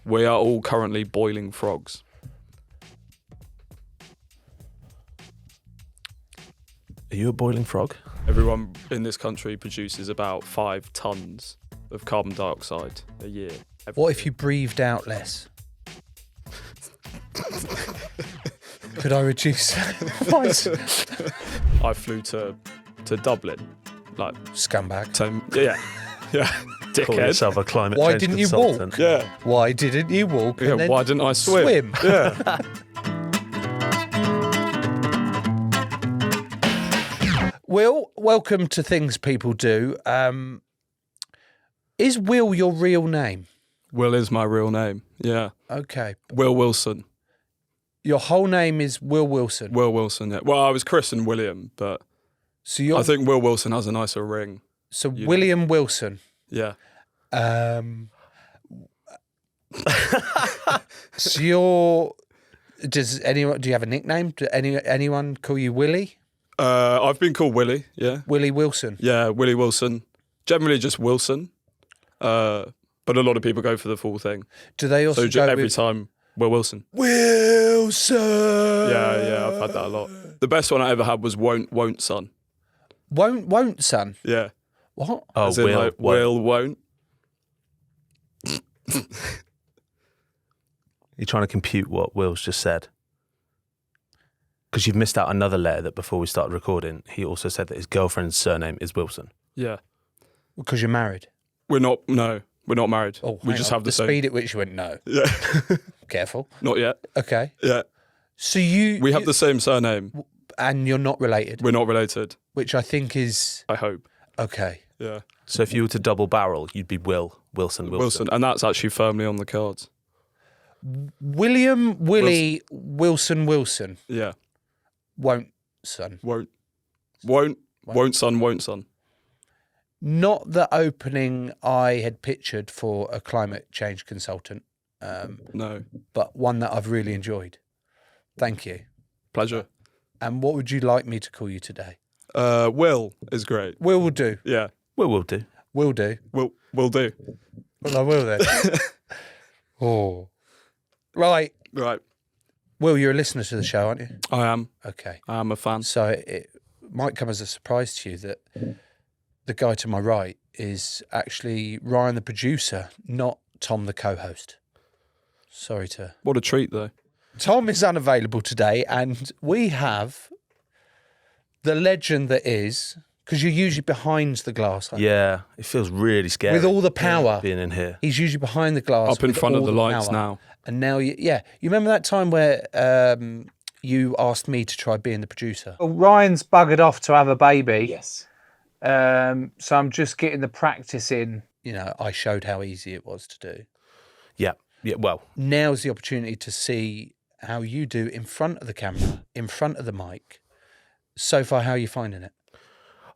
We are all currently boiling frogs. Are you a boiling frog? Everyone in this country produces about 5 tons of carbon dioxide a year. What if you breathed out less? Could I reduce? I flew to Dublin, like Scumbag. yeah, Call dickhead. yourself a climate Why change didn't you consultant. walk? Yeah, Why didn't you walk? yeah. And then Why didn't I swim? Yeah. Will, welcome to Things People Do. Is Will your real name? Will is my real name. Yeah, Okay. Will Wilson. Your whole name is Will Wilson. Will Wilson. Yeah. Well, I was Chris and William, but So you're I think Will Wilson has a nicer ring. William Wilson. Yeah. So do you have a nickname? Do anyone call you Willie? I've been called Willie. Yeah. Willie Wilson. Yeah, Willie Wilson. Generally just Wilson. But a lot of people go for the full thing. Do they also So go every with time, Will Wilson. Wilson? Yeah, I've had that a lot. The best one I ever had was Won't Son. Won't son? Yeah. What? Oh, As in, Will, like, won't. Will won't. You're trying to compute what Will's just said. Because you've missed out another layer that before we started recording, he also said that his girlfriend's surname is Wilson. Yeah. Because you're married. We're not married. Oh, we hang just on. have the same. speed at which you went no. Yeah. Careful. Not yet. Okay. Yeah. So We have the same surname. and you're not related, We're not related. which I think is I hope. okay. Yeah. So if you were to double barrel, you'd be Wilson. Wilson. And that's actually firmly on the cards. William Willie Wilson. Yeah. Won't son. Won't son. Not the opening I had pictured for a climate change consultant, No. but one that I've really enjoyed. Thank you. Pleasure. And what would you like me to call you today? Will is great. Will do. Yeah. Will do. Will do. Will do. Well, I will then. Oh. Right. Right. Will, you're a listener to the show, aren't you? I am. Okay. I am a fan. So it might come as a surprise to you that the guy to my right is actually Ryan, the producer, not Tom, the co-host. Sorry to... What a treat, though. Tom is unavailable today, and we have the legend that is, because you're usually behind the glass. Aren't you? Yeah, it feels really scary. With all the power. being in here. He's usually behind the glass. Up in with front of all the lights power. now. And now, you remember that time where you asked me to try being the producer? Well, Ryan's buggered off to have a baby. Yes. So I'm just getting the practice in. You know, I showed how easy it was to do. Yeah, well, Now's the opportunity to see how you do in front of the camera, in front of the mic. So far, how are you finding it?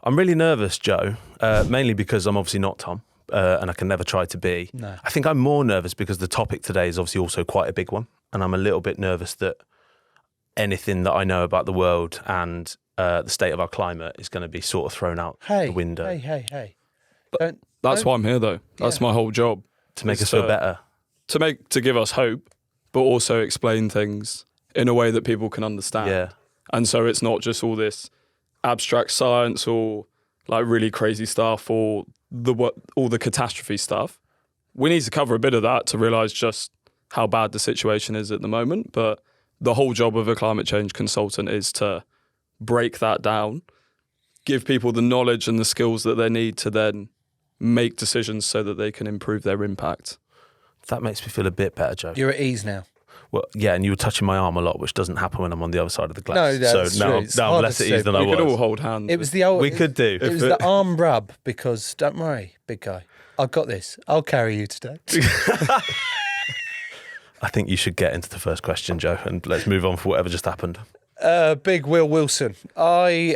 I'm really nervous, Joe, mainly because I'm obviously not Tom. And I can never try to be. No. I think I'm more nervous because the topic today is obviously also quite a big one. And I'm a little bit nervous that anything that I know about the world and the state of our climate is going to be sort of thrown out the window. Hey. That's why I'm here, though. That's my whole job. To make us feel better. To give us hope, but also explain things in a way that people can understand. Yeah. And so it's not just all this abstract science or like really crazy stuff or all the catastrophe stuff. We need to cover a bit of that to realise just how bad the situation is at the moment. But the whole job of a climate change consultant is to break that down, give people the knowledge and the skills that they need to then make decisions so that they can improve their impact. That makes me feel a bit better, Joe. You're at ease now. Well, yeah, and you were touching my arm a lot, which doesn't happen when I'm on the other side of the glass. No, that's so true. It's now I'm harder less to at ease say, than but I We was. could all hold hands. It was the old. We could do. It was the arm rub because don't worry, big guy. I've got this. I'll carry you today. I think you should get into the first question, Joe, and let's move on for whatever just happened. Big Will Wilson. I,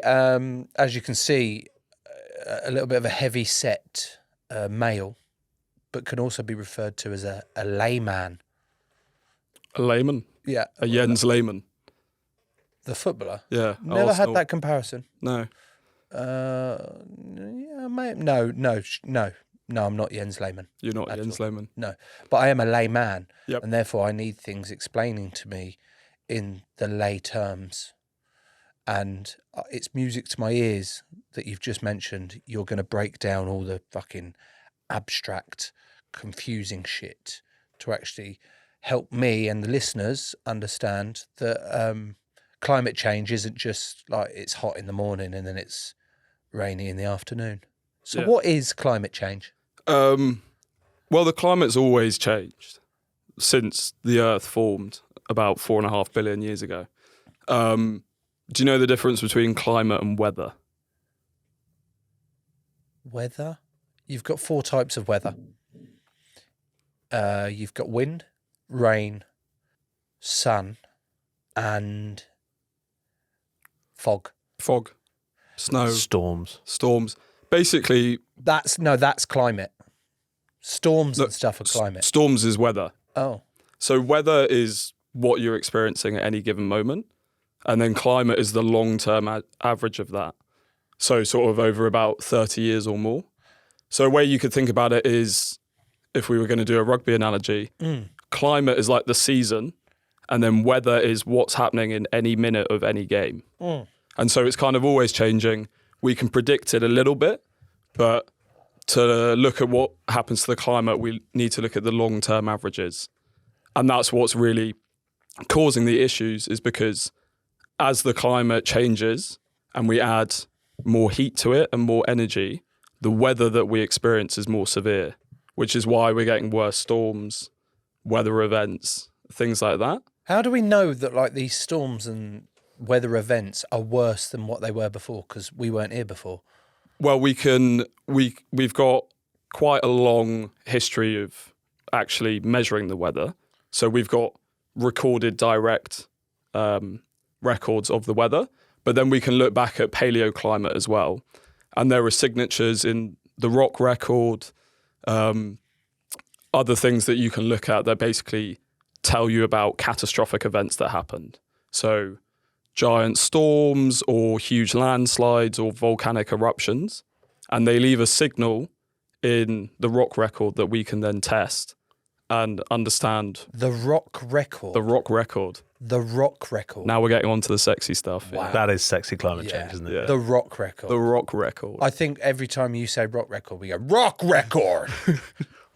as you can see, a little bit of a heavy set male, but can also be referred to as a layman. A layman. Yeah. A Jens Lehmann. The footballer. Yeah. Never had Arsenal. that comparison. No. Yeah, mate. No. No, I'm not Jens Lehmann. You're not Jens Lehmann. No, but I am a layman, Yep. and therefore I need things explaining to me in the lay terms. And it's music to my ears that you've just mentioned. You're going to break down all the fucking abstract, confusing shit to actually help me and the listeners understand that climate change isn't just like it's hot in the morning and then it's rainy in the afternoon. So what is climate change? Well, the climate's always changed since the Earth formed about 4.5 billion years ago. Do you know the difference between climate and weather? Weather? You've got 4 types of weather. You've got wind, rain, sun, and fog. Fog, snow, Storms. Basically, That's climate. Storms and stuff are climate. storms is weather. Oh, So weather is what you're experiencing at any given moment. And then climate is the long-term average of that. So sort of over about 30 years or more. So a way you could think about it is, if we were going to do a rugby analogy, climate is like the season, and then weather is what's happening in any minute of any game. And so it's kind of always changing. We can predict it a little bit, but to look at what happens to the climate, we need to look at the long-term averages. And that's what's really causing the issues, is because as the climate changes and we add more heat to it and more energy, the weather that we experience is more severe, which is why we're getting worse storms, weather events, things like that. how do we know that like these storms and weather events are worse than what they were before? Because we weren't here before. Well, we've got quite a long history of actually measuring the weather. So we've got recorded direct records of the weather, but then we can look back at paleoclimate as well. And there are signatures in the rock record, other things that you can look at that basically tell you about catastrophic events that happened. So giant storms or huge landslides or volcanic eruptions, and they leave a signal in the rock record that we can then test and understand. The rock record. The rock record. The rock record. Now we're getting on to the sexy stuff. Wow. That is sexy climate change, isn't it? Yeah. The rock record. The rock record. I think every time you say rock record, we go rock record.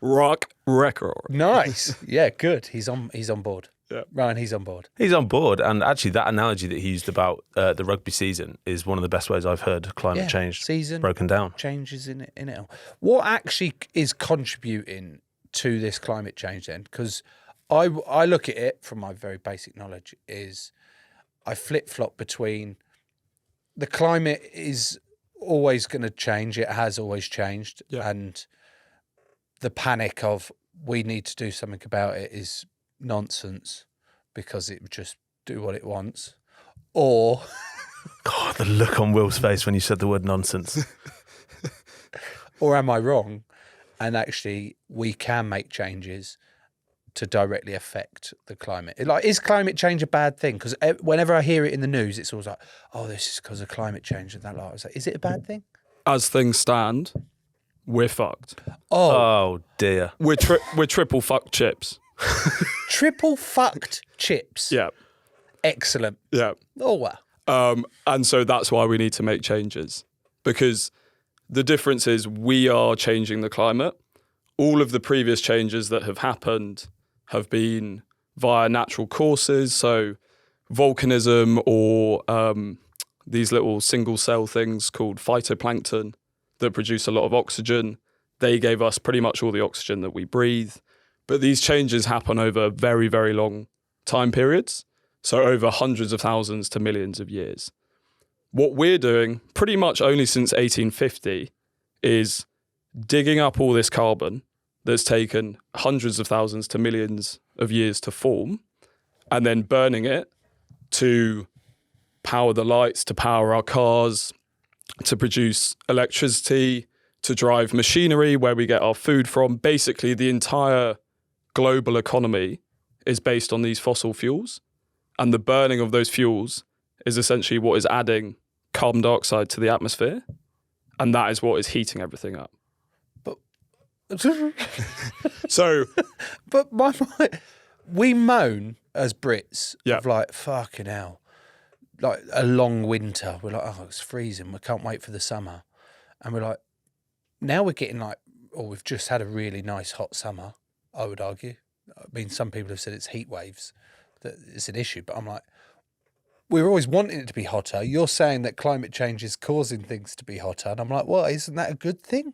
Rock record. Nice. Yeah, good. He's on board. Yeah. Ryan, he's on board. He's on board. And actually, that analogy that he used about the rugby season is one of the best ways I've heard climate change season broken down. changes in it all. What actually is contributing to this climate change then? Because I look at it from my very basic knowledge is I flip-flop between the climate is always going to change. It has always changed. Yeah. And the panic of we need to do something about it is nonsense because it would just do what it wants. Or God, the look on Will's face when you said the word nonsense. or am I wrong? And actually we can make changes to directly affect the climate. Like, is climate change a bad thing? Because whenever I hear it in the news, it's always like, oh, this is because of climate change and that. Like, I was like, is it a bad thing? As things stand, we're fucked. Oh dear. We're triple fucked chips. Triple fucked chips. Yeah. Excellent. Yeah. Oh, wow. And so that's why we need to make changes, because the difference is we are changing the climate. All of the previous changes that have happened have been via natural causes, so volcanism or these little single cell things called phytoplankton that produce a lot of oxygen. They gave us pretty much all the oxygen that we breathe. But these changes happen over very, very long time periods, so over hundreds of thousands to millions of years. What we're doing pretty much only since 1850 is digging up all this carbon that's taken hundreds of thousands to millions of years to form, and then burning it to power the lights, to power our cars, to produce electricity, to drive machinery where we get our food from. Basically, the entire global economy is based on these fossil fuels, and the burning of those fuels is essentially what is adding carbon dioxide to the atmosphere, and that is what is heating everything up. So But we moan as Brits Yeah. of like, fucking hell, like a long winter. We're like, oh, it's freezing. We can't wait for the summer. And we're like, now we're getting like, or we've just had a really nice hot summer, I would argue. I mean, some people have said it's heat waves, that it's an issue, but I'm like, we're always wanting it to be hotter. You're saying that climate change is causing things to be hotter. And I'm like, well, isn't that a good thing?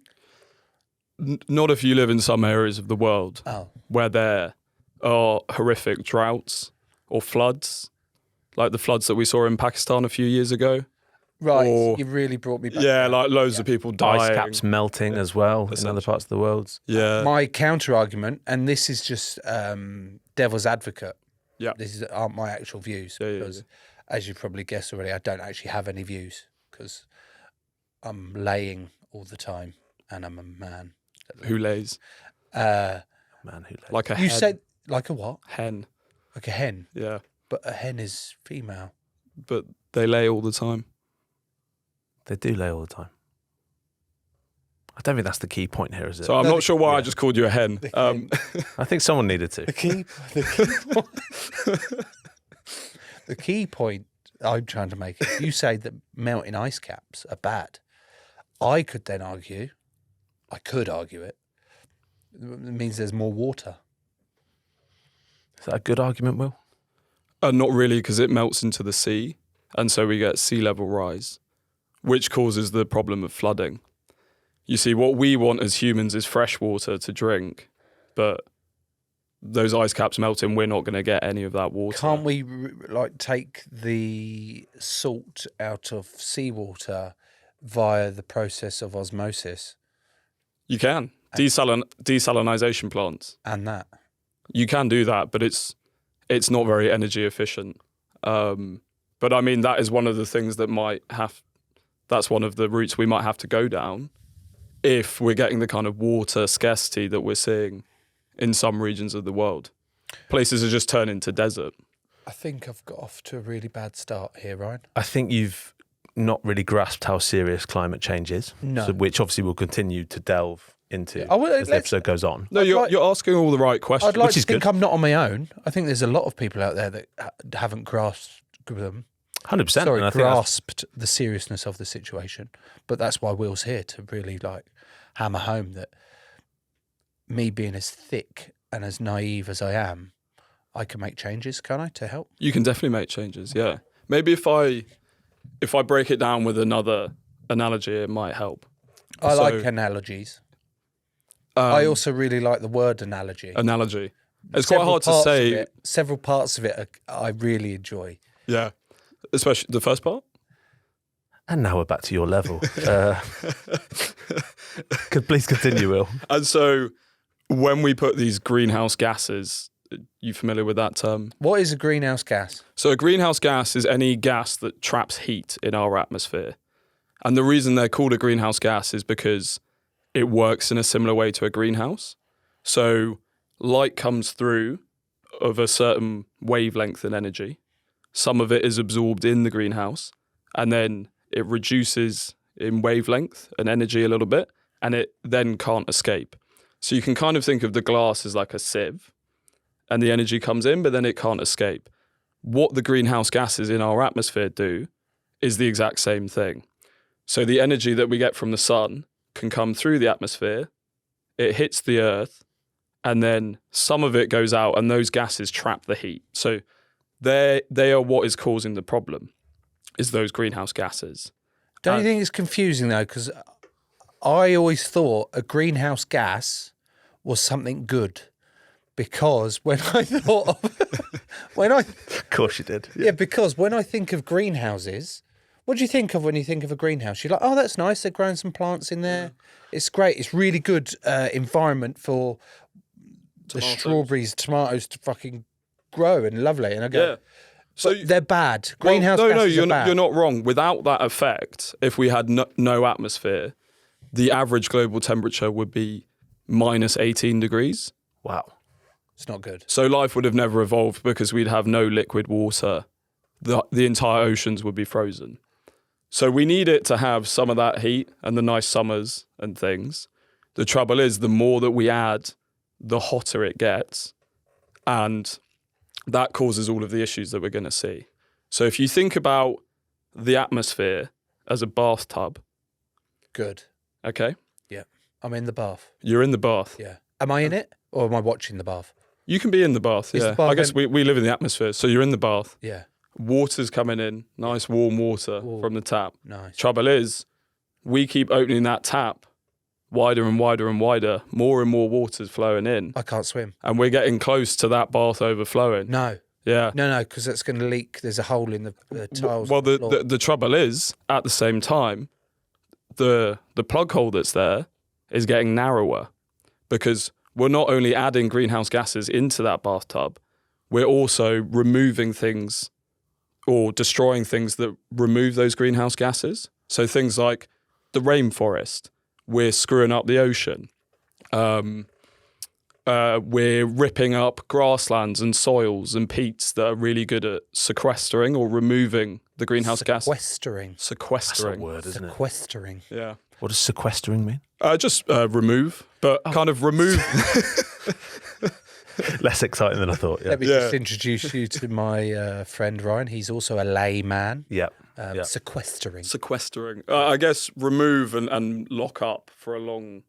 not if you live in some areas of the world Oh, where there are horrific droughts or floods, like the floods that we saw in Pakistan a few years ago. right. Or- You really brought me back. Yeah, there. like loads of people dying. Ice caps melting as well in other parts of the world. Yeah. My counter argument, and this is just devil's advocate. Yeah. These aren't my actual views Yeah, yeah, because, as you probably guessed already, I don't actually have any views because I'm laying all the time and I'm a man. Who lays? Man, who lays? Like a You hen. said like a what? Hen. Like a hen, Yeah. but a hen is female. But they lay all the time. They do lay all the time. I don't think that's the key point here, is it? So I'm No, not sure why I yeah. just called you a hen. I think someone needed to. The key point I'm trying to make is you say that melting ice caps are bad. I could argue it. It means there's more water. Is that a good argument, Will? Not really, because it melts into the sea. And so we get sea level rise, which causes the problem of flooding. You see, what we want as humans is fresh water to drink, but those ice caps melting, we're not going to get any of that water. Can't we like take the salt out of seawater via the process of osmosis You can. Desalinization plants. and that? You can do that, but it's not very energy efficient. But I mean, that is one of the things that's one of the routes we might have to go down if we're getting the kind of water scarcity that we're seeing in some regions of the world. Places are just turning to desert. I think I've got off to a really bad start here, Ryan. I think you've not really grasped how serious climate change is, No. which obviously we'll continue to delve into Oh, well, as the let's- episode goes on. No, you're asking all the right questions. I'd like Which to is think good. I'm not on my own. I think there's a lot of people out there that haven't grasped them. 100%. Sorry, and I think that's- grasped the seriousness of the situation. But that's why Will's here, to really like hammer home that me being as thick and as naive as I am, I can make changes, can I, to help? You can definitely make changes, yeah. Maybe if I break it down with another analogy, it might help. I So, like analogies. I also really like the word analogy. Analogy. It's quite Several hard to parts of say. it- several parts of it I really enjoy. Yeah. Especially the first part. And now we're back to your level. Please continue, Will. And so when we put these greenhouse gases, you familiar with that term? What is a greenhouse gas? So a greenhouse gas is any gas that traps heat in our atmosphere. And the reason they're called a greenhouse gas is because it works in a similar way to a greenhouse. So light comes through of a certain wavelength and energy. Some of it is absorbed in the greenhouse, and then it reduces in wavelength and energy a little bit, and it then can't escape. So you can kind of think of the glass as like a sieve, and the energy comes in, but then it can't escape. What the greenhouse gases in our atmosphere do is the exact same thing. So the energy that we get from the sun can come through the atmosphere, it hits the earth, and then some of it goes out, and those gases trap the heat. So they are what is causing the problem, is those greenhouse gases. Don't you think it's confusing though? Because I always thought a greenhouse gas was something good. Because when I thought of, Of course you did. because when I think of greenhouses, what do you think of when you think of a greenhouse? You're like, oh, that's nice. They're growing some plants in there. It's great. It's really good environment for the strawberries, tomatoes to fucking grow and lovely. And I go, Yeah. So they're bad. Greenhouse no, gases you're are bad. you're not wrong. Without that effect, if we had no atmosphere, the average global temperature would be minus 18 degrees. Wow. It's not good. So life would have never evolved because we'd have no liquid water. The entire oceans would be frozen. So we need it to have some of that heat and the nice summers and things. The trouble is, the more that we add, the hotter it gets. And that causes all of the issues that we're going to see. So if you think about the atmosphere as a bathtub, Good. okay? Yeah. I'm in the bath. You're in the bath. Yeah. Am I in it or am I watching the bath? You can be in the bath, Is yeah. the bath I guess we live in the atmosphere. So you're in the bath. Yeah. Water's coming in, nice warm water from the tap. Nice. Trouble is, we keep opening that tap wider and wider and wider. More and more water's flowing in. I can't swim. And we're getting close to that bath overflowing. No. Yeah. No, because that's going to leak. There's a hole in the tiles. Well, on the floor. the trouble is, at the same time, the plug hole that's there is getting narrower because we're not only adding greenhouse gases into that bathtub, we're also removing things or destroying things that remove those greenhouse gases. So things like the rainforest, we're screwing up the ocean. We're ripping up grasslands and soils and peats that are really good at sequestering or removing the greenhouse gas. Sequestering. That's a Sequestering. word, isn't it? Sequestering. Yeah. What does sequestering mean? Just remove, but kind of remove. Less exciting than I thought. Yeah. Let me just introduce you to my friend Ryan. He's also a layman. Yeah. Sequestering. Sequestering. I guess remove and lock up for a long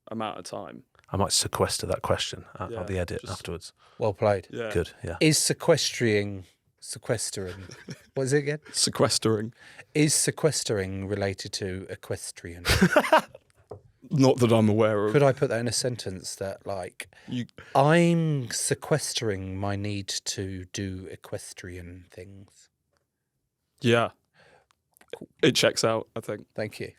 amount of time. I might sequester that question at Yeah, the edit just- afterwards. Well played. Yeah. Good. Yeah. Is sequestering. What is it again? Sequestering. Is sequestering related to equestrian? Not that I'm aware of. Could I put that in a sentence that, like, You, I'm sequestering my need to do equestrian things? yeah. It checks out, I think. Thank you.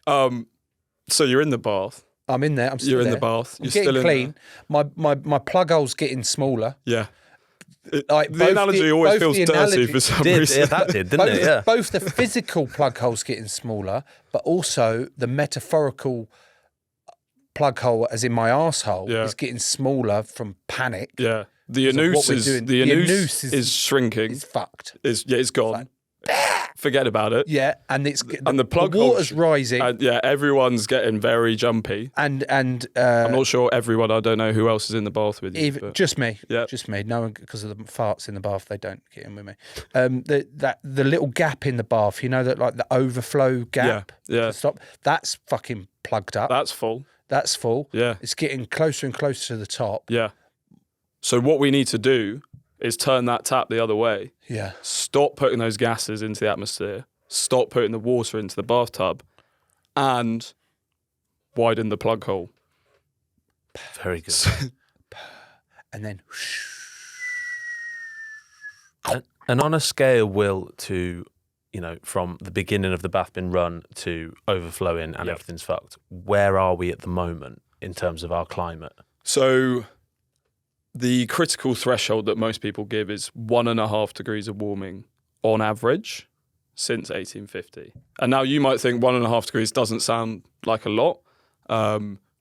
So you're in the bath. I'm in there. I'm still You're in there. the bath. I'm You're getting still in clean. My plug hole's getting smaller. there. Yeah. Like The both analogy always both feels the dirty analogy- for some Did, reason. yeah, that did, didn't it? Yeah. Both the physical plug hole's getting smaller, but also the metaphorical plug hole, as in my arsehole, Yeah. is getting smaller from panic. Yeah. The So what anus we're is doing- the the anus anus is shrinking. It's fucked. It's gone. Forget about it. Yeah, and it's And the plug hole water's sh- rising, And yeah, everyone's getting very jumpy. and I'm not sure everyone. I don't know who else is in the bath with you. even but- just me, Yeah. just me. No one, because of the farts in the bath, they don't get in with me. The little gap in the bath, you know, that like the overflow gap. Yeah. To stop. That's fucking plugged up. That's full. That's full. Yeah. It's getting closer and closer to the top. Yeah. So what we need to do is turn that tap the other way. Yeah. Stop putting those gases into the atmosphere. Stop putting the water into the bathtub, and widen the plug hole. Very good. And then And on a scale, Will, to, from the beginning of the bath being run to overflowing and Yep. everything's fucked, where are we at the moment in terms of our climate? So the critical threshold that most people give is 1.5 degrees of warming on average since 1850. And now you might think 1.5 degrees doesn't sound like a lot.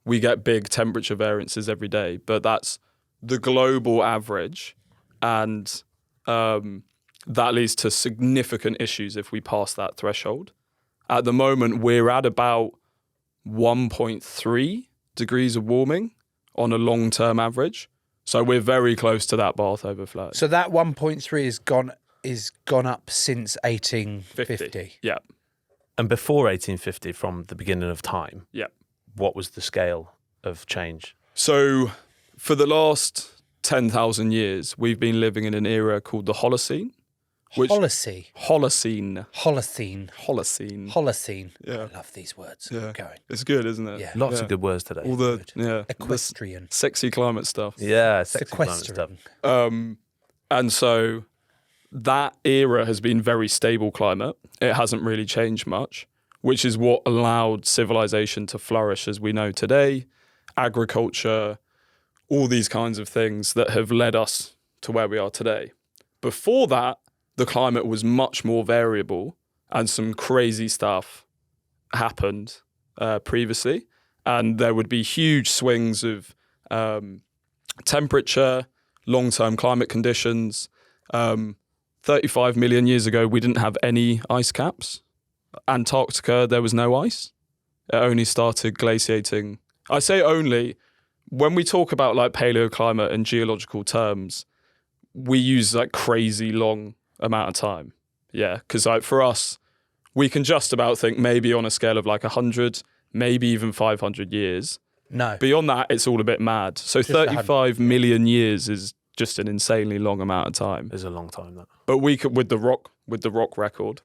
We get big temperature variances every day, but that's the global average. And that leads to significant issues if we pass that threshold. At the moment, we're at about 1.3 degrees of warming on a long-term average. So we're very close to that bath overflow. so that 1.3 is gone up since 1850. Yeah. And before 1850, from the beginning of time, Yeah. what was the scale of change? So for the last 10,000 years, we've been living in an era called the Holocene. Holocene. Holocene. Holocene. Holocene. Holocene. Yeah. I love these words. Yeah. Going. It's good, isn't it? Yeah. Lots Yeah. of good words today. All the, Good. yeah. the Equestrian. sexy climate stuff. Yeah, sexy climate stuff. Sequestering. And so that era has been very stable climate. It hasn't really changed much, which is what allowed civilization to flourish as we know today. Agriculture, all these kinds of things that have led us to where we are today. Before that, the climate was much more variable and some crazy stuff happened previously. And there would be huge swings of temperature, long-term climate conditions. 35 million years ago, we didn't have any ice caps. Antarctica, there was no ice. It only started glaciating I say only when we talk about like paleoclimate and geological terms, we use like crazy long amount of time. Yeah, because like for us, we can just about think maybe on a scale of like 100, maybe even 500 years. No. Beyond that, it's all a bit mad. So 35 million years is just an insanely long amount of time. It's a long time, that. But we could, with the rock record,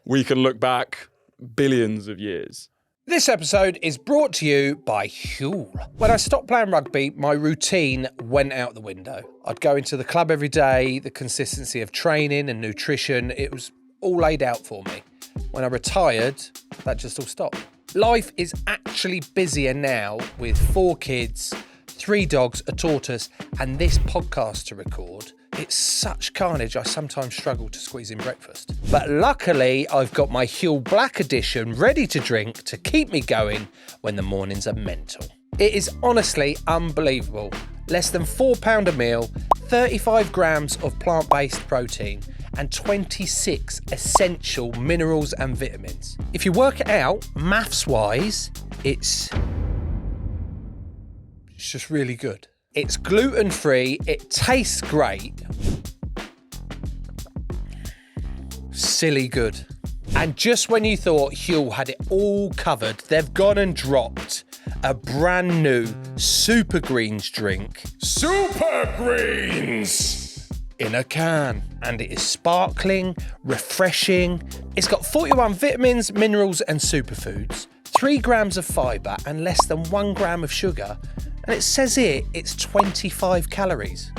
we can look back billions of years. This episode is brought to you by Huel. When I stopped playing rugby, my routine went out the window. I'd go into the club every day, the consistency of training and nutrition, it was all laid out for me. When I retired, that just all stopped. Life is actually busier now with 4 kids, 3 dogs, a tortoise, and this podcast to record. It's such carnage, I sometimes struggle to squeeze in breakfast. But luckily, I've got my Huel Black Edition ready to drink to keep me going when the mornings are mental. It is honestly unbelievable. Less than £4 a meal, 35 grams of plant-based protein, and 26 essential minerals and vitamins. If you work it out, maths-wise, it's just really good. It's gluten-free, it tastes great. Silly good. And just when you thought Huel had it all covered, they've gone and dropped a brand new Super Greens drink. Super Greens! In a can. And it is sparkling, refreshing. It's got 41 vitamins, minerals and superfoods, 3 grams of fibre and less than 1 gram of sugar. And it says here it's 25 calories.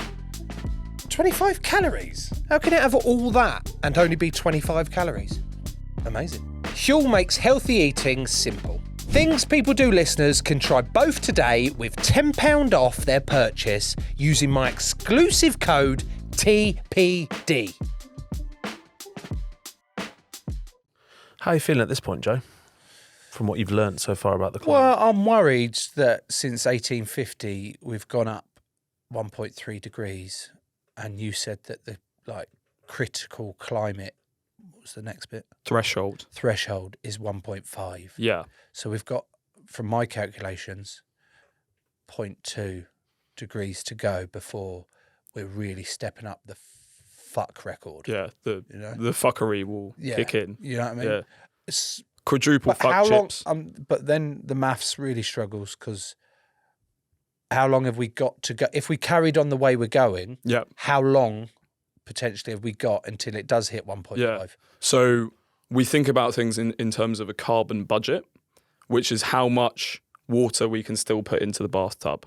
25 calories? How can it have all that and only be 25 calories? Amazing. Huel makes healthy eating simple. Things People Do listeners can try both today with £10 off their purchase using my exclusive code TPD. How are you feeling at this point, Joe? From what you've learnt so far about the climate? Well, I'm worried that since 1850 we've gone up 1.3 degrees, and you said that the critical climate, what was the next bit? Threshold is 1.5. Yeah. So we've got, from my calculations, 0.2 degrees to go before we're really stepping up the fuck record. Yeah, the fuckery will kick in. You know what I mean? Yeah. It's, Quadruple but fuck how chips. long? But then the maths really struggles, because how long have we got to go? If we carried on the way we're going, how long potentially have we got until it does hit 1.5? Yeah. So we think about things in terms of a carbon budget, which is how much water we can still put into the bathtub.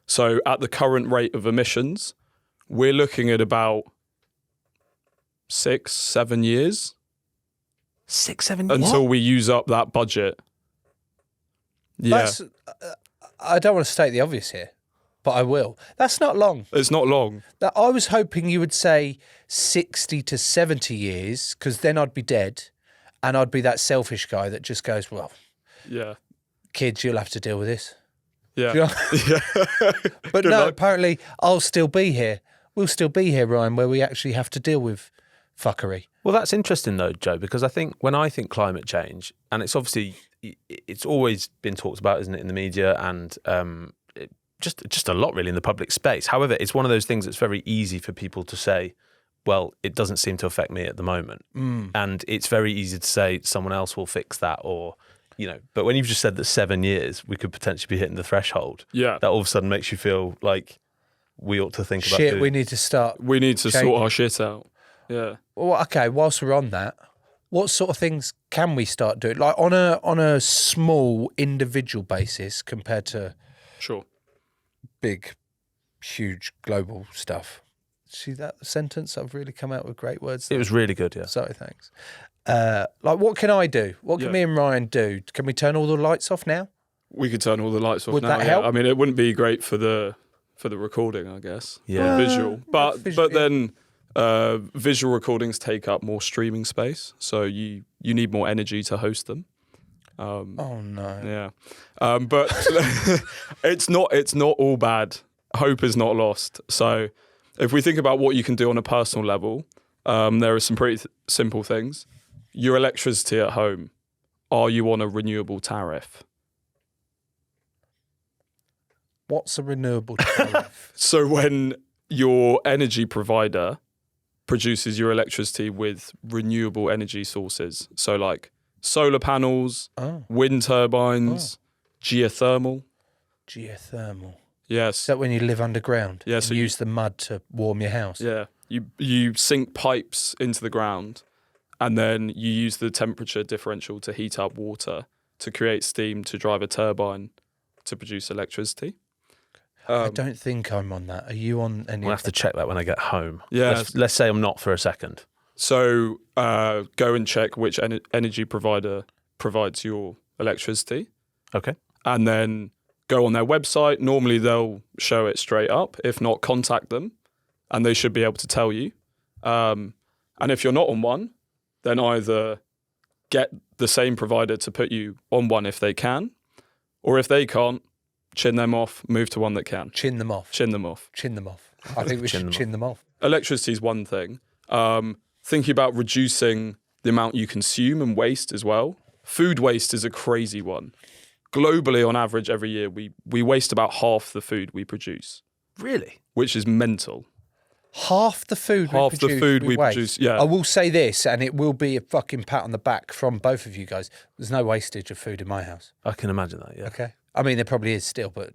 So at the current rate of emissions, we're looking at about 6-7 years. 6-7 years? What? Until we use up that budget. Yeah. I don't want to state the obvious here, but I will. That's not long. It's not long. I was hoping you would say 60 to 70 years, because then I'd be dead and I'd be that selfish guy that just goes, well, Yeah. kids, you'll have to deal with this. Yeah. Do you know? Yeah. But Good no, luck. apparently I'll still be here. We'll still be here, Ryan, where we actually have to deal with fuckery. Well, that's interesting though, Joe, because I think when I think climate change, and it's obviously, it's always been talked about, isn't it, in the media and just a lot really in the public space. However, it's one of those things that's very easy for people to say, well, it doesn't seem to affect me at the moment. And it's very easy to say someone else will fix that, or, you know, but when you've just said that 7 years, we could potentially be hitting the threshold. Yeah. That all of a sudden makes you feel like we ought to think about Shit, we need to start. We need to changing. sort our shit out. Yeah. Well, okay, whilst we're on that, what sort of things can we start doing? Like on a small individual basis compared to Sure. big, huge global stuff. See that sentence? I've really come out with great words. It was really good, yeah. Sorry, thanks. Like, what can I do? What can Yeah. me and Ryan do? Can we turn all the lights off now? We could turn all the lights off Would now. that yeah. help? I mean, it wouldn't be great for the recording, I guess. Yeah. Visual. But visual, then visual recordings take up more streaming space, so you need more energy to host them. Oh no. Yeah. But it's not all bad. Hope is not lost. So if we think about what you can do on a personal level, there are some pretty simple things. Your electricity at home, are you on a renewable tariff? What's a renewable tariff? So when your energy provider produces your electricity with renewable energy sources, so like solar panels, wind turbines, geothermal. Geothermal. Yes. Is that when you live underground? Yeah, and so use the mud to warm your house? Yeah. You sink pipes into the ground and then you use the temperature differential to heat up water to create steam to drive a turbine to produce electricity. I don't think I'm on that. Are you on any? We'll have to check that when I get home. Yeah. Let's say I'm not for a second. So go and check which energy provider provides your electricity. Okay. And then go on their website. Normally they'll show it straight up. If not, contact them and they should be able to tell you. And if you're not on one, then either get the same provider to put you on one if they can, or if they can't, chin them off, move to one that can. Chin them off. Chin them off. Chin them off. I think we should chin them off. Electricity is one thing. Thinking about reducing the amount you consume and waste as well. Food waste is a crazy one. Globally, on average, every year, we waste about half the food we produce. Really? Which is mental. Half the food we produce, yeah. I will say this, and it will be a fucking pat on the back from both of you guys. There's no wastage of food in my house. I can imagine that, yeah. Okay. I mean, there probably is still, but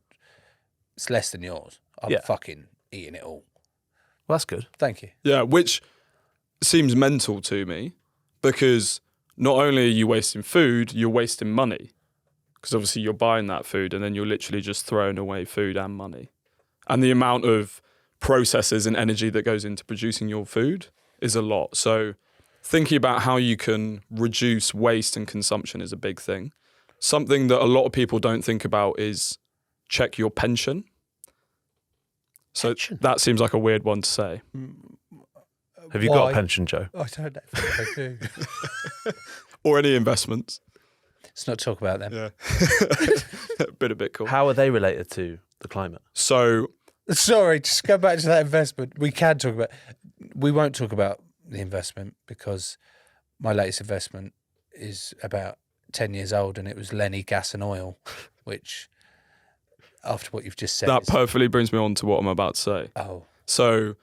it's less than yours. I'm Yeah. fucking eating it all. Well, that's good. Thank you. Yeah, which seems mental to me because not only are you wasting food, you're wasting money. Because obviously you're buying that food and then you're literally just throwing away food and money. And the amount of processes and energy that goes into producing your food is a lot. So thinking about how you can reduce waste and consumption is a big thing. Something that a lot of people don't think about is check your pension. So that seems like a weird one to say. Have you got a pension, Joe? I don't know if I do. Or any investments. Let's not talk about them. Yeah. A bit cool. How are they related to the climate? So Sorry, just go back to that investment. We won't talk about the investment because my latest investment is about 10 years old and it was Lenny Gas and Oil, which after what you've just said. that perfectly brings me on to what I'm about to say. Oh. So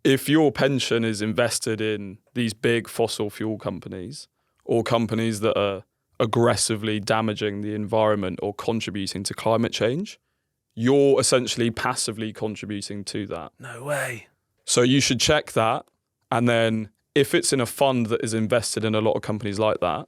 if your pension is invested in these big fossil fuel companies or companies that are aggressively damaging the environment or contributing to climate change, you're essentially passively contributing to that. No way. So you should check that. And then if it's in a fund that is invested in a lot of companies like that,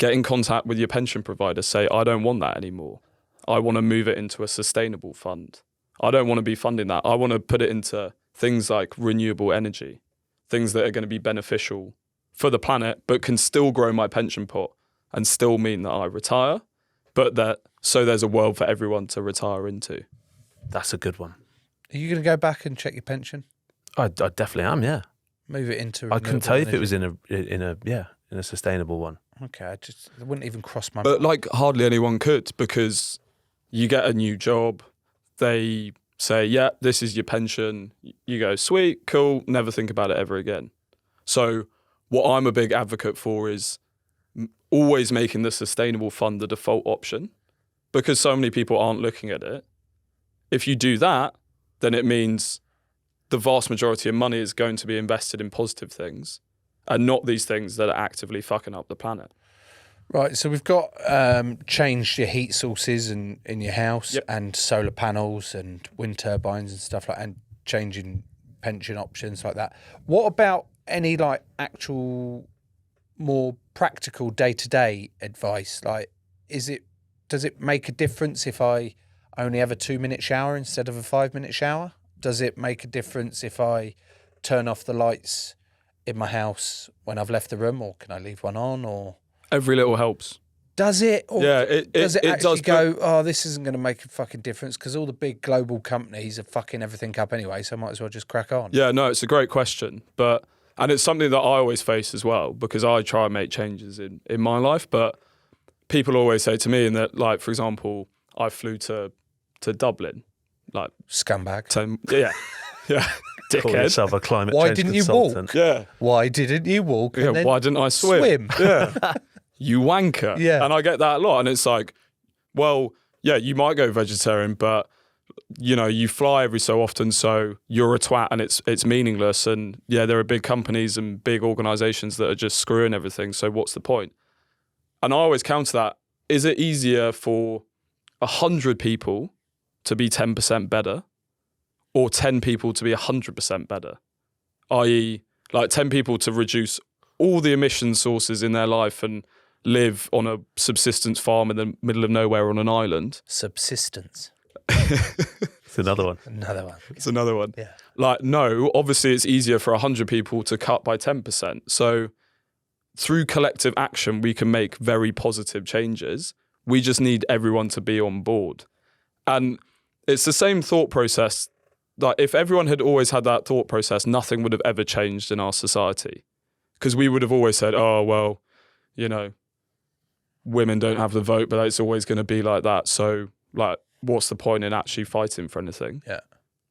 get in contact with your pension provider. Say, I don't want that anymore. I want to move it into a sustainable fund. I don't want to be funding that. I want to put it into things like renewable energy, things that are going to be beneficial for the planet, but can still grow my pension pot and still mean that I retire, but that so there's a world for everyone to retire into. That's a good one. Are you going to go back and check your pension? I definitely am, yeah. Move it into. I couldn't tell you if it renewable was in a sustainable one. energy? Okay, it wouldn't even cross my But mind. like hardly anyone could, because you get a new job, they say, yeah, this is your pension. You go, sweet, cool, never think about it ever again. So what I'm a big advocate for is always making the sustainable fund the default option, because so many people aren't looking at it. If you do that, then it means the vast majority of money is going to be invested in positive things and not these things that are actively fucking up the planet. Right, so we've got changed your heat sources in your house. Yep. And solar panels and wind turbines and stuff like that, and changing pension options like that. What about any like actual more practical day-to-day advice? Like, does it make a difference if I only have a 2-minute shower instead of a 5-minute shower? Does it make a difference if I turn off the lights in my house when I've left the room, or can I leave one on? Or Every little helps. does it? Or Yeah, it actually does go, oh, this isn't going to make a fucking difference because all the big global companies are fucking everything up anyway, so I might as well just crack on. Yeah, no, it's a great question. And it's something that I always face as well, because I try and make changes in my life. But people always say to me, and that, like, for example, I flew to Dublin, like Scumbag. yeah, Call dickhead. yourself a climate Why change didn't you consultant. Yeah, Why didn't you walk? yeah. And then Why didn't I swim? swim? Yeah, you wanker. Yeah. And I get that a lot, and it's like, well, yeah, you might go vegetarian, but you know, you fly every so often, so you're a twat and it's meaningless. And yeah, there are big companies and big organizations that are just screwing everything. So what's the point? And I always counter that. Is it easier for 100 people to be 10% better or 10 people to be 100% better? I.e., like 10 people to reduce all the emission sources in their life and live on a subsistence farm in the middle of nowhere on an island. Subsistence. It's another one. Another one. It's another one. Yeah. Like, no, obviously it's easier for 100 people to cut by 10%. So through collective action, we can make very positive changes. We just need everyone to be on board. And it's the same thought process. Like, if everyone had always had that thought process, nothing would have ever changed in our society. Because we would have always said, oh, well, you know, women don't have the vote, but it's always going to be like that. So, like, what's the point in actually fighting for anything? Yeah.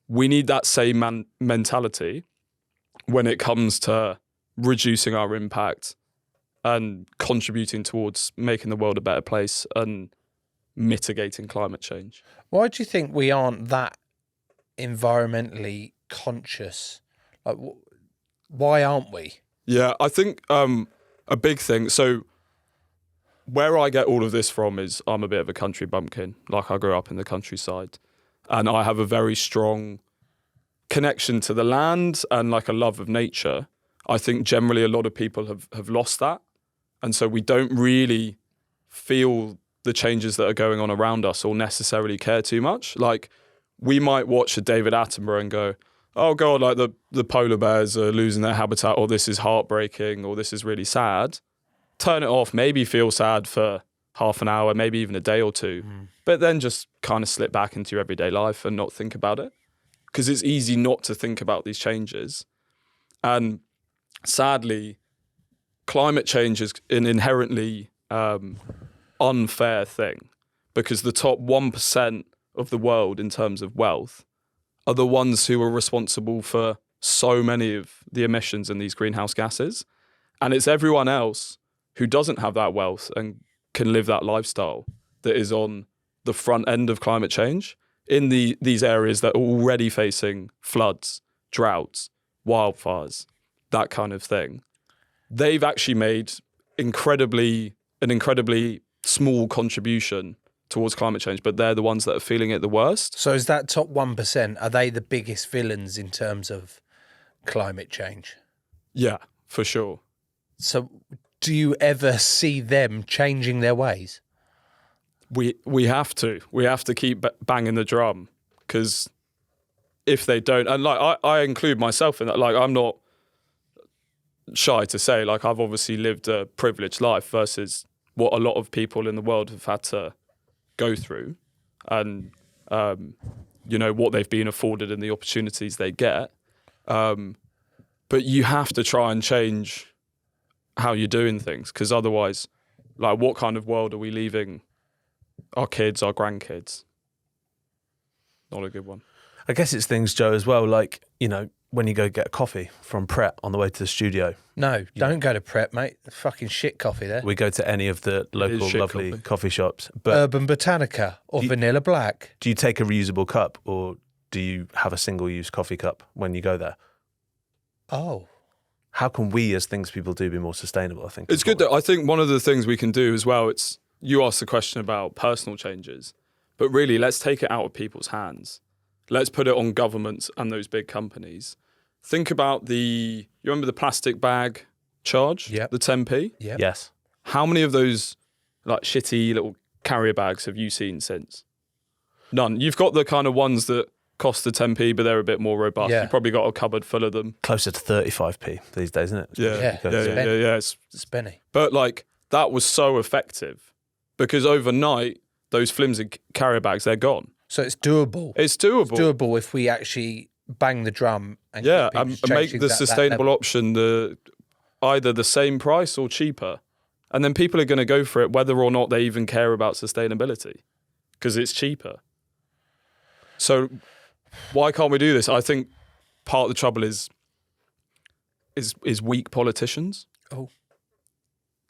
We need that same mentality when it comes to reducing our impact and contributing towards making the world a better place and mitigating climate change. Why do you think we aren't that environmentally conscious? Like, why aren't we? Yeah, I think a big thing. So where I get all of this from is I'm a bit of a country bumpkin. Like, I grew up in the countryside and I have a very strong connection to the land and like a love of nature. I think generally a lot of people have lost that. And so we don't really feel the changes that are going on around us or necessarily care too much. Like, we might watch a David Attenborough and go, oh God, like the polar bears are losing their habitat, or this is heartbreaking, or this is really sad. Turn it off, maybe feel sad for half an hour, maybe even a day or two, but then just kind of slip back into your everyday life and not think about it. Because it's easy not to think about these changes. And sadly, climate change is an inherently unfair thing, because the top 1% of the world in terms of wealth are the ones who are responsible for so many of the emissions and these greenhouse gases. And it's everyone else who doesn't have that wealth and can live that lifestyle that is on the front end of climate change in these areas that are already facing floods, droughts, wildfires, that kind of thing. They've actually made an incredibly small contribution towards climate change, but they're the ones that are feeling it the worst. So is that top 1%, are they the biggest villains in terms of climate change? Yeah, for sure. So do you ever see them changing their ways? We have to. We have to keep banging the drum, because if they don't, and like I include myself in that, like I'm not shy to say, like I've obviously lived a privileged life versus what a lot of people in the world have had to go through, and you know what they've been afforded and the opportunities they get. But you have to try and change how you're doing things, because otherwise, like, what kind of world are we leaving our kids, our grandkids? Not a good one. I guess it's things, Joe, as well, like, you know, when you go get a coffee from Pret on the way to the studio. No, don't go to Pret, mate. Fucking shit coffee there. We go to any of the local lovely coffee shops. But Urban Botanica or Vanilla Black. do you take a reusable cup, or do you have a single-use coffee cup when you go there? Oh. How can we, as things people do, be more sustainable, I think? It's good that I think one of the things we can do as well, you asked the question about personal changes, but really let's take it out of people's hands. Let's put it on governments and those big companies. Think about you remember the plastic bag charge? Yep. The 10p? Yep. Yes. How many of those like shitty little carrier bags have you seen since? None. You've got the kind of ones that cost the 10p, but they're a bit more robust. Yeah. You've probably got a cupboard full of them. Closer to 35p these days, isn't it? Yeah. It's penny. But like, that was so effective because overnight, those flimsy carrier bags, they're gone. So it's doable. It's doable. It's doable if we actually bang the drum and Yeah, get people and to make change the that sustainable level. option either the same price or cheaper. And then people are going to go for it whether or not they even care about sustainability, because it's cheaper. So why can't we do this? I think part of the trouble is weak politicians. Oh.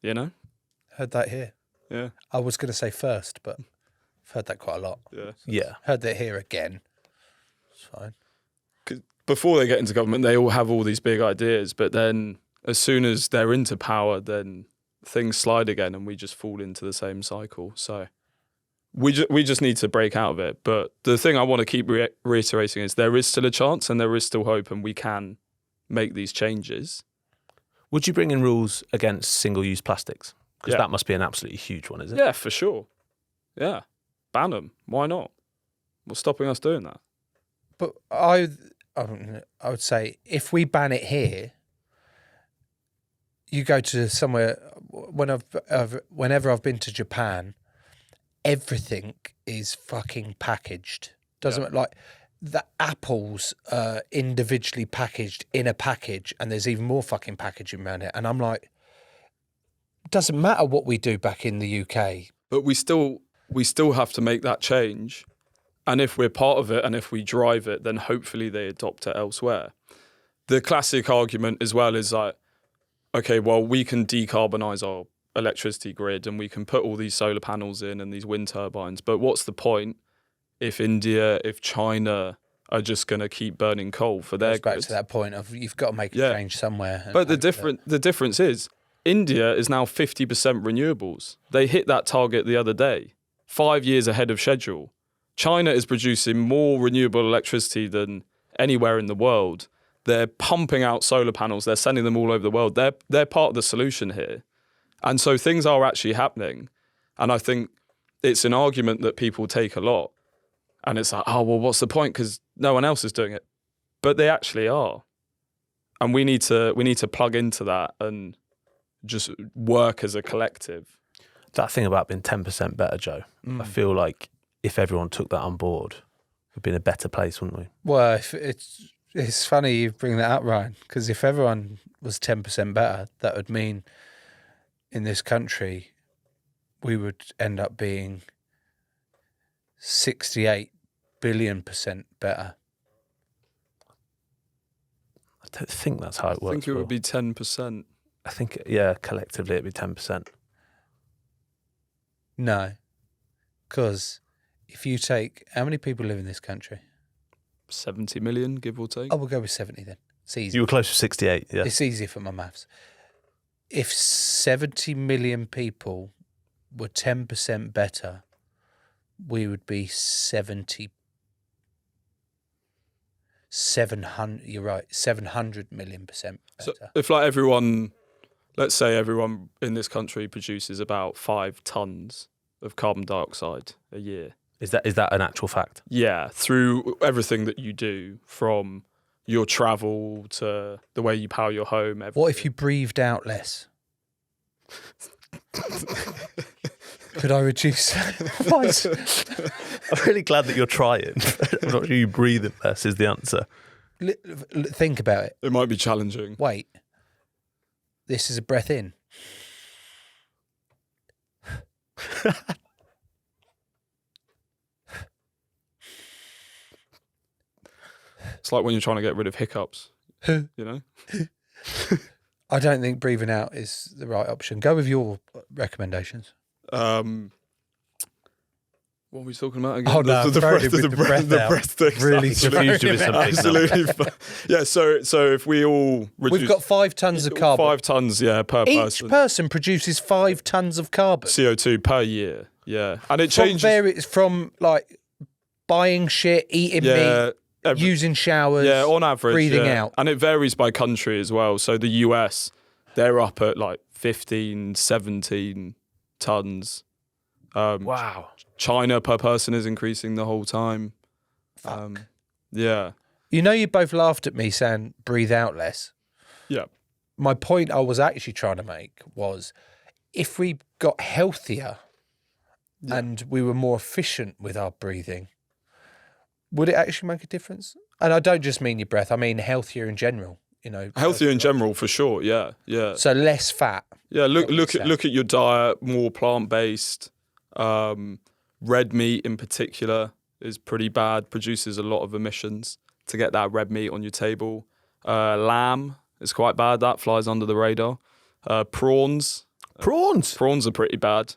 You know? Heard that here. Yeah. I was going to say first, but I've heard that quite a lot. Yeah. Heard that here again. It's fine. 'Cause before they get into government, they all have all these big ideas, but then as soon as they're into power, then things slide again, and we just fall into the same cycle. So we just need to break out of it. But the thing I want to keep reiterating is there is still a chance, and there is still hope, and we can make these changes. Would you bring in rules against single-use plastics? Because Yeah. that must be an absolutely huge one, is it? Yeah, for sure. Yeah, ban them. Why not? What's stopping us doing that? But I would say if we ban it here, you go to somewhere. Whenever I've been to Japan, everything is fucking packaged. Doesn't like the apples are individually packaged in a package, and there's even more fucking packaging around it. And I'm like, doesn't matter what we do back in the UK. But we still have to make that change. And if we're part of it and if we drive it, then hopefully they adopt it elsewhere. The classic argument as well is like, okay, well, we can decarbonise our electricity grid and we can put all these solar panels in and these wind turbines. But what's the point if India, if China are just going to keep burning coal for their Goes back grids? to that point of you've got to make a change somewhere. But the difference is India is now 50% renewables. They hit that target the other day, 5 years ahead of schedule. China is producing more renewable electricity than anywhere in the world. They're pumping out solar panels. They're sending them all over the world. They're part of the solution here. And so things are actually happening. And I think it's an argument that people take a lot. And it's like, oh, well, what's the point? Because no one else is doing it. But they actually are. And we need to plug into that and just work as a collective. That thing about being 10% better, Joe, I feel like if everyone took that on board, we'd be in a better place, wouldn't we? Well, if it's funny you bring that up, Ryan, because if everyone was 10% better, that would mean in this country we would end up being 68 billion% better. I don't think that's how it works. I think it would be 10%. I think, yeah, collectively it'd be 10%. No, because if you take, how many people live in this country? 70 million, give or take. Oh, we'll go with 70 then. It's easy. You were close to 68, yeah. It's easier for my maths. If 70 million people were 10% better, we would be 700, you're right, 700 million% better. So if like everyone, let's say everyone in this country produces about 5 tons of carbon dioxide a year. Is that an actual fact? Yeah, through everything that you do, from your travel to the way you power your home. Everything. What if you breathed out less? Could I reduce? I'm really glad that you're trying. I'm not sure you breathe it less is the answer. Think about it. It might be challenging. Wait. This is a breath in. It's like when you're trying to get rid of hiccups, you know? I don't think breathing out is the right option. Go with your recommendations. What were we talking about again? Oh, no, the breath thing. Really confused you with something. Absolutely. Yeah, so if we all reduce... We've got 5 tons of carbon. 5 tons, yeah, per Each person. person produces 5 tons of carbon. CO2 per year, yeah. And it changes... From like buying shit, eating meat, using showers, on average, breathing out. And it varies by country as well. So the US, they're up at like 15, 17 tons. Wow. China per person is increasing the whole time. Yeah. You know, you both laughed at me saying breathe out less. Yeah. My point I was actually trying to make was if we got healthier and we were more efficient with our breathing, would it actually make a difference? And I don't just mean your breath, I mean healthier in general. You know, Healthier in general, for sure. Yeah. Yeah. so less fat. Yeah. Look at your diet, more plant-based. Red meat in particular is pretty bad, produces a lot of emissions to get that red meat on your table. Lamb is quite bad, that flies under the radar. Prawns. Prawns? Prawns are pretty bad.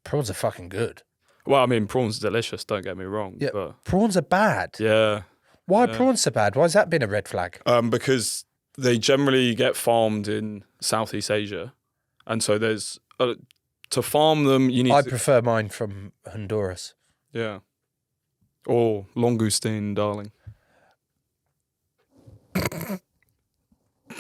Prawns are fucking good. Well, I mean, prawns are delicious, don't get me wrong. Yeah, But prawns are bad. yeah. Why are prawns so bad? Why has that been a red flag? Because they generally get farmed in Southeast Asia. And so there's, to farm them, you need I to, prefer mine from Honduras. yeah. Or langoustine, darling.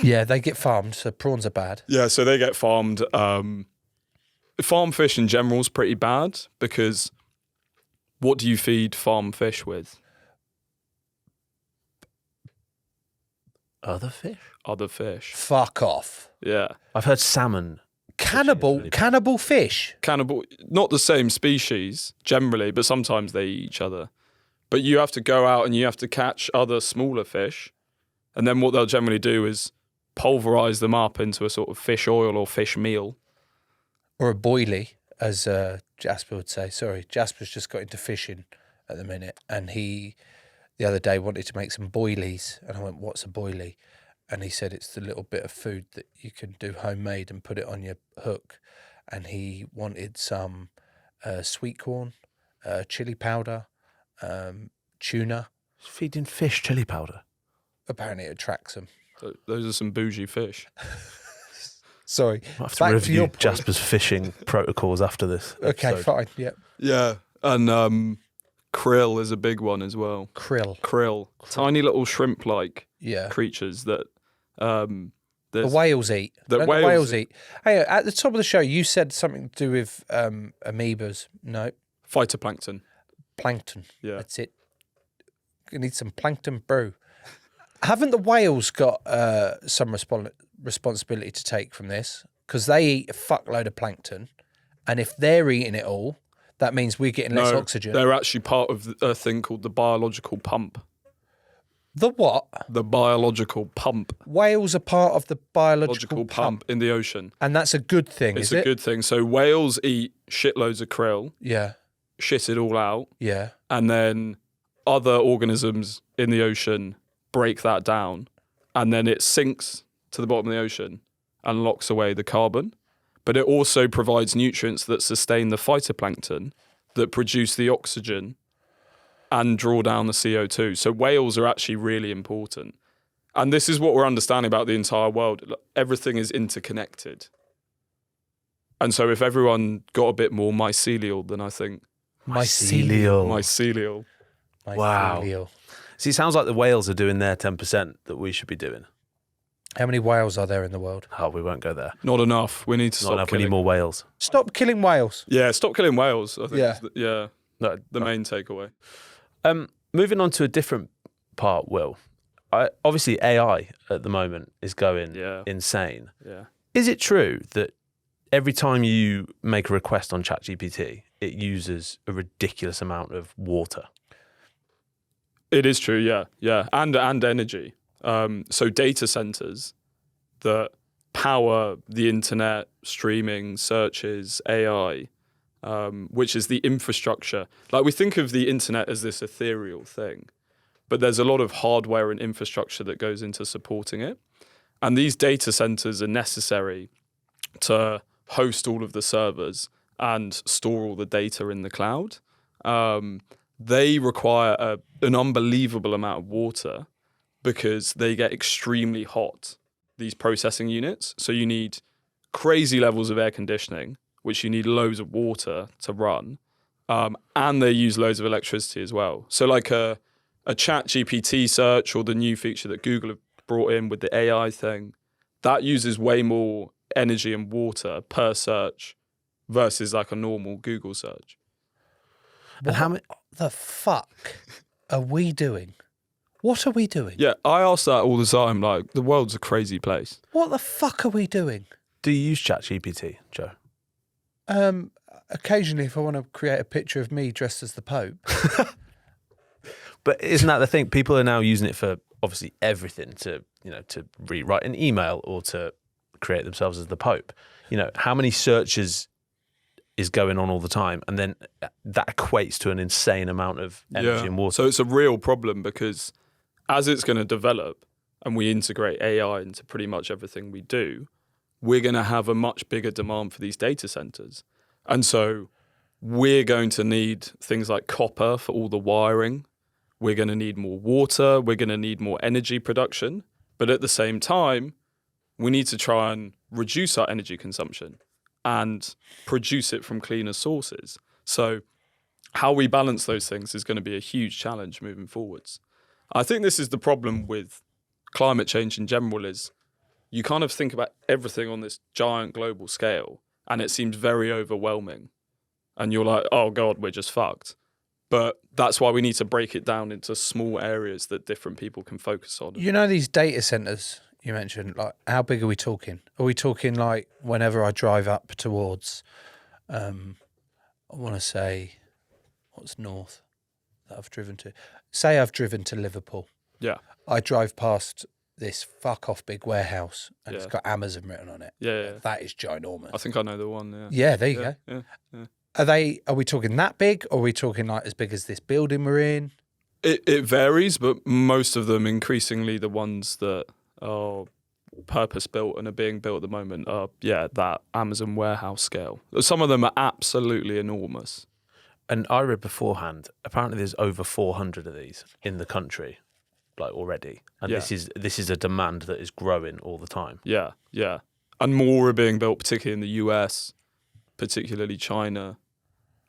Yeah, they get farmed, so prawns are bad. Yeah, so they get farmed. Farm fish in general is pretty bad because what do you feed farm fish with? Other fish? Other fish. Fuck off. Yeah. I've heard salmon. Cannibal fish. Cannibal, not the same species generally, but sometimes they eat each other. But you have to go out and you have to catch other smaller fish. And then what they'll generally do is pulverize them up into a sort of fish oil or fish meal. Or a boilie, as Jasper would say. Sorry, Jasper's just got into fishing at the minute, and he, the other day, wanted to make some boilies. And I went, what's a boilie? And he said it's the little bit of food that you can do homemade and put it on your hook. And he wanted some sweet corn, chili powder, tuna. Feeding fish chili powder. Apparently it attracts them. Those are some bougie fish. Sorry. I have to Back to review your point. Jasper's fishing protocols after this. Okay, episode. fine. Yeah. Yeah. And krill is a big one as well. Krill. Tiny little shrimp-like Yeah. creatures that The there's whales eat. that Don't the whales whales eat. Hey, at the top of the show, you said something to do with amoebas. No, phytoplankton. plankton. Yeah. That's it. You need some plankton brew. Haven't the whales got some responsibility to take from this? Because they eat a fuckload of plankton, and if they're eating it all, that means we're getting less oxygen. They're actually part of a thing called the biological pump. The what? The biological pump. Whales are part of the biological Logical pump in the ocean. and that's a good thing, It's is a it? good thing. So whales eat shitloads of krill, Yeah, shit it all out, yeah. and then other organisms in the ocean break that down, and then it sinks to the bottom of the ocean and locks away the carbon. But it also provides nutrients that sustain the phytoplankton that produce the oxygen and draw down the CO2. So whales are actually really important. And this is what we're understanding about the entire world. Everything is interconnected. And so if everyone got a bit more mycelial, then I think mycelial. Wow. Mycelial. See, it sounds like the whales are doing their 10% that we should be doing. How many whales are there in the world? Oh, we won't go there. Not enough. We need to Not stop enough. We killing. need more whales. Stop killing whales. Yeah, stop killing whales. I think Yeah. is the main takeaway. Moving on to a different part, Will. Obviously, AI at the moment is going insane. Yeah. Is it true that every time you make a request on ChatGPT, it uses a ridiculous amount of water? It is true, yeah, and energy. So data centers that power the internet, streaming, searches, AI, which is the infrastructure. Like we think of the internet as this ethereal thing, but there's a lot of hardware and infrastructure that goes into supporting it. And these data centers are necessary to host all of the servers and store all the data in the cloud. They require an unbelievable amount of water because they get extremely hot, these processing units. So you need crazy levels of air conditioning, which you need loads of water to run. And they use loads of electricity as well. So like a chat GPT search or the new feature that Google have brought in with the AI thing, that uses way more energy and water per search versus like a normal Google search. And how many? The fuck are we doing? What are we doing? Yeah, I ask that all the time. Like, the world's a crazy place. What the fuck are we doing? Do you use ChatGPT, Joe? Occasionally, if I want to create a picture of me dressed as the Pope. But isn't that the thing? People are now using it for obviously everything to rewrite an email or to create themselves as the Pope. How many searches is going on all the time, and then that equates to an insane amount of energy and water. So it's a real problem because as it's going to develop and we integrate AI into pretty much everything we do, we're going to have a much bigger demand for these data centers. And so we're going to need things like copper for all the wiring. We're going to need more water. We're going to need more energy production. But at the same time, we need to try and reduce our energy consumption and produce it from cleaner sources. So how we balance those things is going to be a huge challenge moving forwards. I think this is the problem with climate change in general is you kind of think about everything on this giant global scale and it seems very overwhelming. And you're like, oh God, we're just fucked. But that's why we need to break it down into small areas that different people can focus on. You know these data centers you mentioned, like how big are we talking? Are we talking like whenever I drive up towards, I want to say, what's north that I've driven to? Say I've driven to Liverpool. Yeah. I drive past this fuck off big warehouse and it's Yeah. got Amazon written on it. Yeah. That is ginormous. I think I know the one, yeah. Yeah, there you go. Yeah. Are we talking that big or are we talking like as big as this building we're in? It varies, but most of them, increasingly the ones that are purpose-built and are being built at the moment are, that Amazon warehouse scale. Some of them are absolutely enormous. And I read beforehand, apparently there's over 400 of these in the country, like already. And Yeah. this is a demand that is growing all the time. Yeah. And more are being built, particularly in the US, particularly China.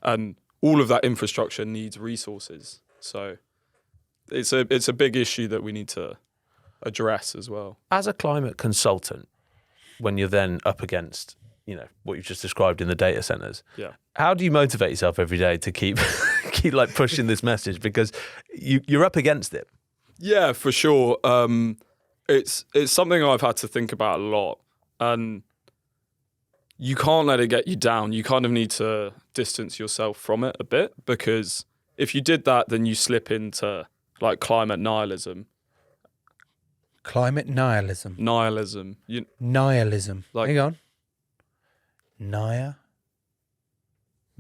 And all of that infrastructure needs resources. So it's a big issue that we need to address as well. As a climate consultant, when you're then up against, what you've just described in the data centers, Yeah. how do you motivate yourself every day to keep like pushing this message? Because you're up against it. Yeah, for sure. It's something I've had to think about a lot. And you can't let it get you down. You kind of need to distance yourself from it a bit, because if you did that, then you slip into like climate nihilism. Climate nihilism. Nihilism. Nihilism. Like- Hang on. Nia,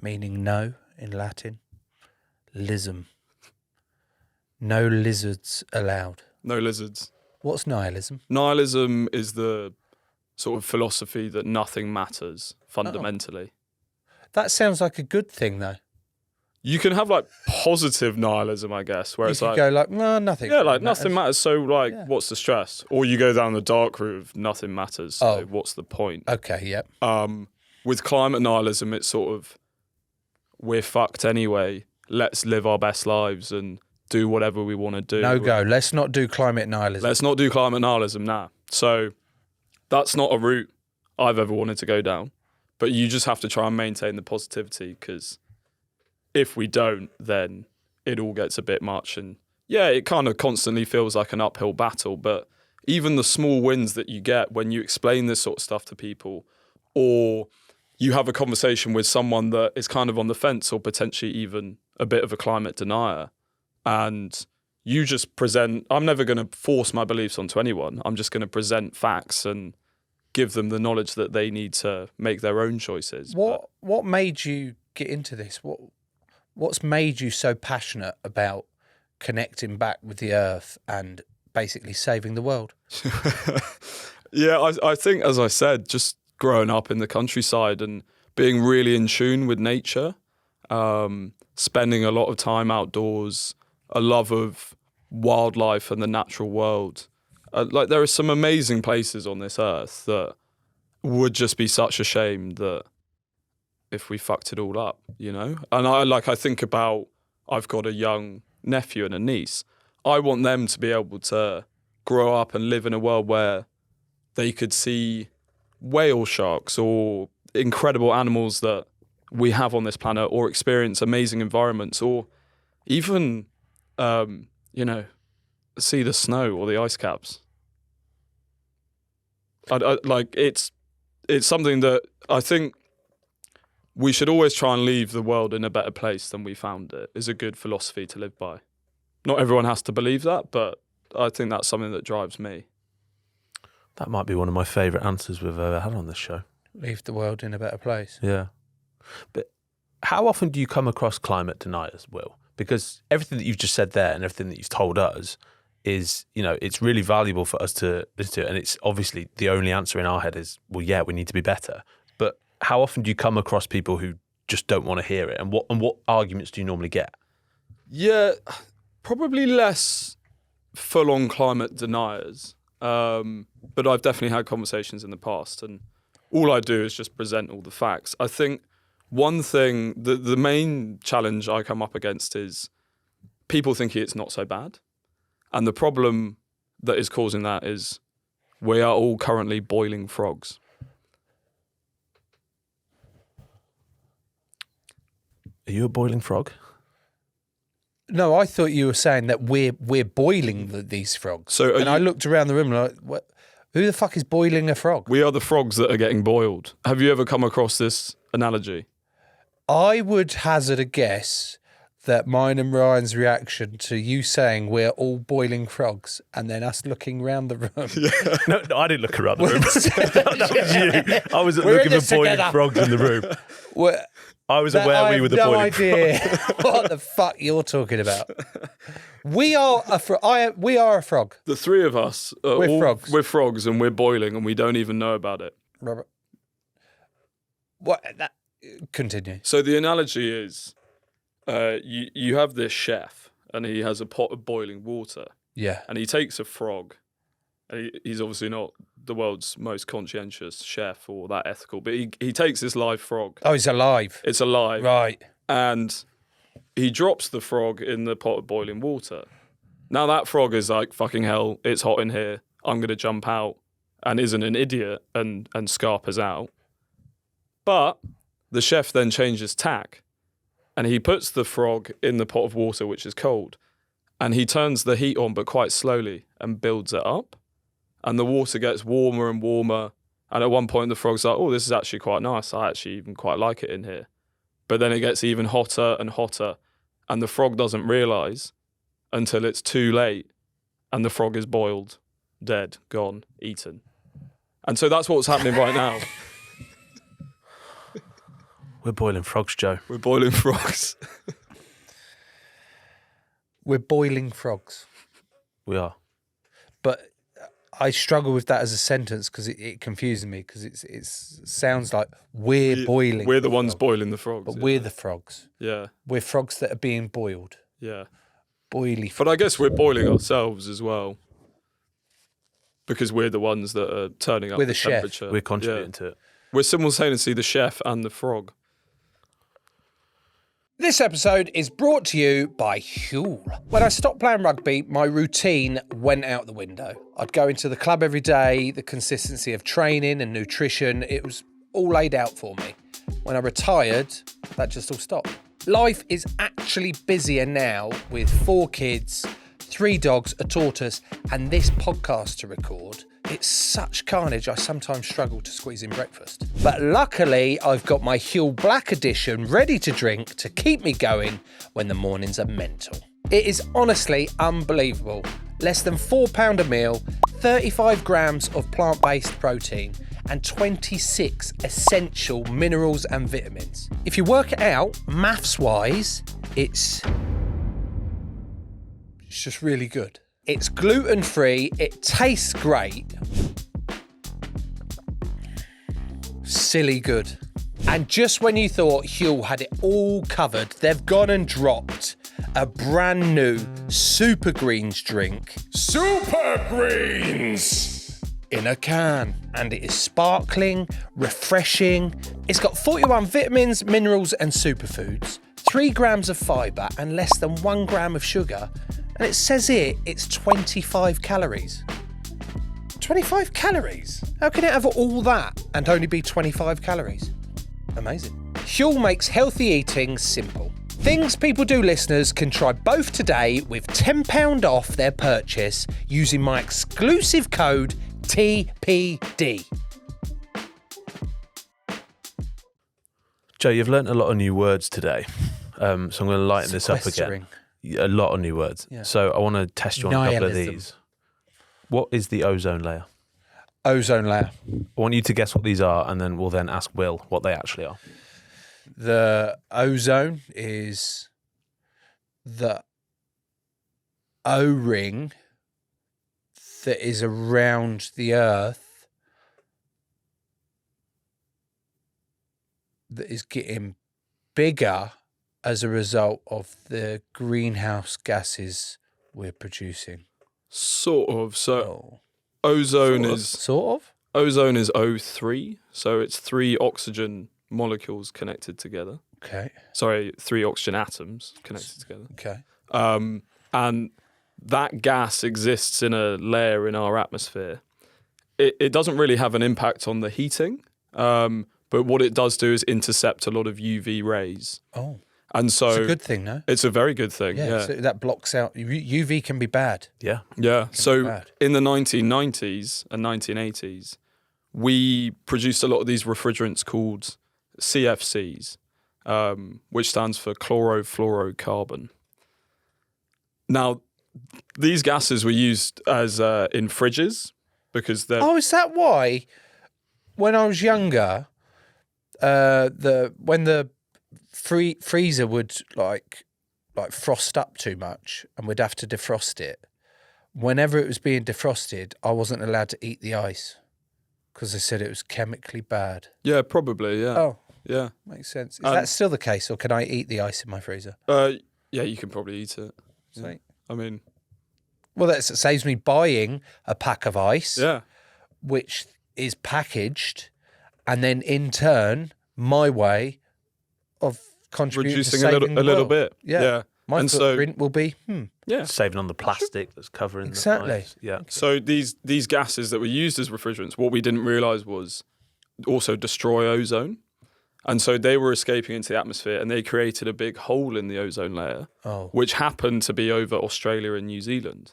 meaning no in Latin. Lism. No lizards allowed. No lizards. What's nihilism? Nihilism is the sort of philosophy that nothing matters fundamentally. That sounds like a good thing, though. You can have like positive nihilism, I guess, where You it's could like, go like, no, nothing. yeah, like nothing matters. So like, Yeah. what's the stress? Or you go down the dark route of nothing matters. So Oh. what's the point? Okay, yep. With climate nihilism, it's sort of, we're fucked anyway. Let's live our best lives and do whatever we want to do. No go. Let's not do climate nihilism. Let's not do climate nihilism now. So that's not a route I've ever wanted to go down. But you just have to try and maintain the positivity, because if we don't, then it all gets a bit much. And yeah, it kind of constantly feels like an uphill battle. But even the small wins that you get when you explain this sort of stuff to people, or you have a conversation with someone that is kind of on the fence or potentially even a bit of a climate denier, and you just present, I'm never going to force my beliefs onto anyone. I'm just going to present facts and give them the knowledge that they need to make their own choices. What made you get into this? What's made you so passionate about connecting back with the earth and basically saving the world? Yeah, I think, as I said, just growing up in the countryside and being really in tune with nature, spending a lot of time outdoors, a love of wildlife and the natural world. Like, there are some amazing places on this earth that would just be such a shame that if we fucked it all up, And I think about, I've got a young nephew and a niece. I want them to be able to grow up and live in a world where they could see whale sharks or incredible animals that we have on this planet, or experience amazing environments, or even, see the snow or the ice caps. It's something that I think we should always try and leave the world in a better place than we found it, is a good philosophy to live by. Not everyone has to believe that, but I think that's something that drives me. That might be one of my favourite answers we've ever had on this show. Leave the world in a better place. Yeah. But how often do you come across climate deniers, Will? Because everything that you've just said there and everything that you've told us is, it's really valuable for us to listen to. And it's obviously the only answer in our head is, well, yeah, we need to be better. But how often do you come across people who just don't want to hear it? And what arguments do you normally get? Yeah, probably less full-on climate deniers. But I've definitely had conversations in the past, and all I do is just present all the facts. I think one thing, the main challenge I come up against is people thinking it's not so bad. And the problem that is causing that is we are all currently boiling frogs. Are you a boiling frog? No, I thought you were saying that we're boiling these frogs. So I looked around the room like, what? Who the fuck is boiling a frog? We are the frogs that are getting boiled. Have you ever come across this analogy? I would hazard a guess that mine and Ryan's reaction to you saying we're all boiling frogs and then us looking around the room. No, I didn't look around the room. that was you. I wasn't looking for boiling frogs in the room. I was aware we were the boiling frogs. I have no idea what the fuck you're talking about. We are a frog. The three of us are We're frogs. We're frogs and we're boiling and we don't even know about it. Robert. What? Continue. So the analogy is you have this chef and he has a pot of boiling water. Yeah. And he takes a frog. And he's obviously not the world's most conscientious chef or that ethical, but he takes this live frog. Oh, he's alive. It's alive. Right. And he drops the frog in the pot of boiling water. Now that frog is like, fucking hell, it's hot in here. I'm going to jump out, and isn't an idiot and scarpers out. But the chef then changes tack and he puts the frog in the pot of water, which is cold, and he turns the heat on, but quite slowly, and builds it up. And the water gets warmer and warmer. And at one point, the frog's like, oh, this is actually quite nice. I actually even quite like it in here. But then it gets even hotter and hotter. And the frog doesn't realise until it's too late. And the frog is boiled, dead, gone, eaten. And so that's what's happening right now. We're boiling frogs, Joe. We're boiling frogs. We're boiling frogs. We are. But I struggle with that as a sentence because it confuses me because it sounds like we're boiling. We're the ones boiling the frogs. But we're the frogs. Yeah. We're frogs that are being boiled. Yeah. Boily frogs. But I guess we're boiling ourselves as well. Because we're the ones that are turning up We're the the chef. temperature. We're contributing to it. We're simultaneously the chef and the frog. This episode is brought to you by Huel. When I stopped playing rugby, my routine went out the window. I'd go into the club every day, the consistency of training and nutrition, it was all laid out for me. When I retired, that just all stopped. Life is actually busier now with 4 kids, 3 dogs, a tortoise, and this podcast to record. It's such carnage, I sometimes struggle to squeeze in breakfast. But luckily, I've got my Huel Black Edition ready to drink to keep me going when the mornings are mental. It is honestly unbelievable. Less than £4 a meal, 35 grams of plant-based protein, and 26 essential minerals and vitamins. If you work it out, maths-wise, it's just really good. It's gluten-free, it tastes great. Silly good. And just when you thought Huel had it all covered, they've gone and dropped a brand new Super Greens drink. Super Greens! In a can. And it is sparkling, refreshing. It's got 41 vitamins, minerals and superfoods, 3 grams of fibre and less than 1 gram of sugar. And it says here it's 25 calories. 25 calories? How can it have all that and only be 25 calories? Amazing. Huel makes healthy eating simple. Things People Do listeners can try both today with £10 off their purchase using my exclusive code TPD. Joe, you've learnt a lot of new words today, so I'm going to lighten this up again. A lot of new words. Yeah. So I want to test you on a couple of these. What is the ozone layer? Ozone layer. I want you to guess what these are, and then we'll then ask Will what they actually are. The ozone is the O-ring that is around the Earth that is getting bigger as a result of the greenhouse gases we're producing? Sort of. So Oh, ozone sort of. is Sort of? ozone is O3, so it's 3 oxygen molecules connected together. Okay. Sorry, 3 oxygen atoms connected together. Okay. And that gas exists in a layer in our atmosphere. It doesn't really have an impact on the heating, but what it does do is intercept a lot of UV rays. Oh, And so it's a good thing, no? it's a very good thing. Yeah. So that blocks out UV can be bad. Yeah. Yeah. So bad. in the 1990s and 1980s, we produced a lot of these refrigerants called CFCs, which stands for chlorofluorocarbon. Now, these gases were used as in fridges because they're Oh, is that why? When I was younger, when the freezer would like frost up too much, and we'd have to defrost it. Whenever it was being defrosted, I wasn't allowed to eat the ice because they said it was chemically bad. yeah, probably yeah, Oh, yeah. makes sense. Is that still the case, or can I eat the ice in my freezer? Yeah, you can probably eat it. Sweet. I mean, Well, that saves me buying a pack of ice, yeah, which is packaged, and then in turn, my way of contributing reducing to a saving the little world. bit. Yeah. Yeah. My And so- footprint will be, Yeah. Saving on the plastic that's covering Exactly. the ice. Yeah. So these gases that were used as refrigerants, what we didn't realise was also destroy ozone. And so they were escaping into the atmosphere and they created a big hole in the ozone layer, which happened to be over Australia and New Zealand,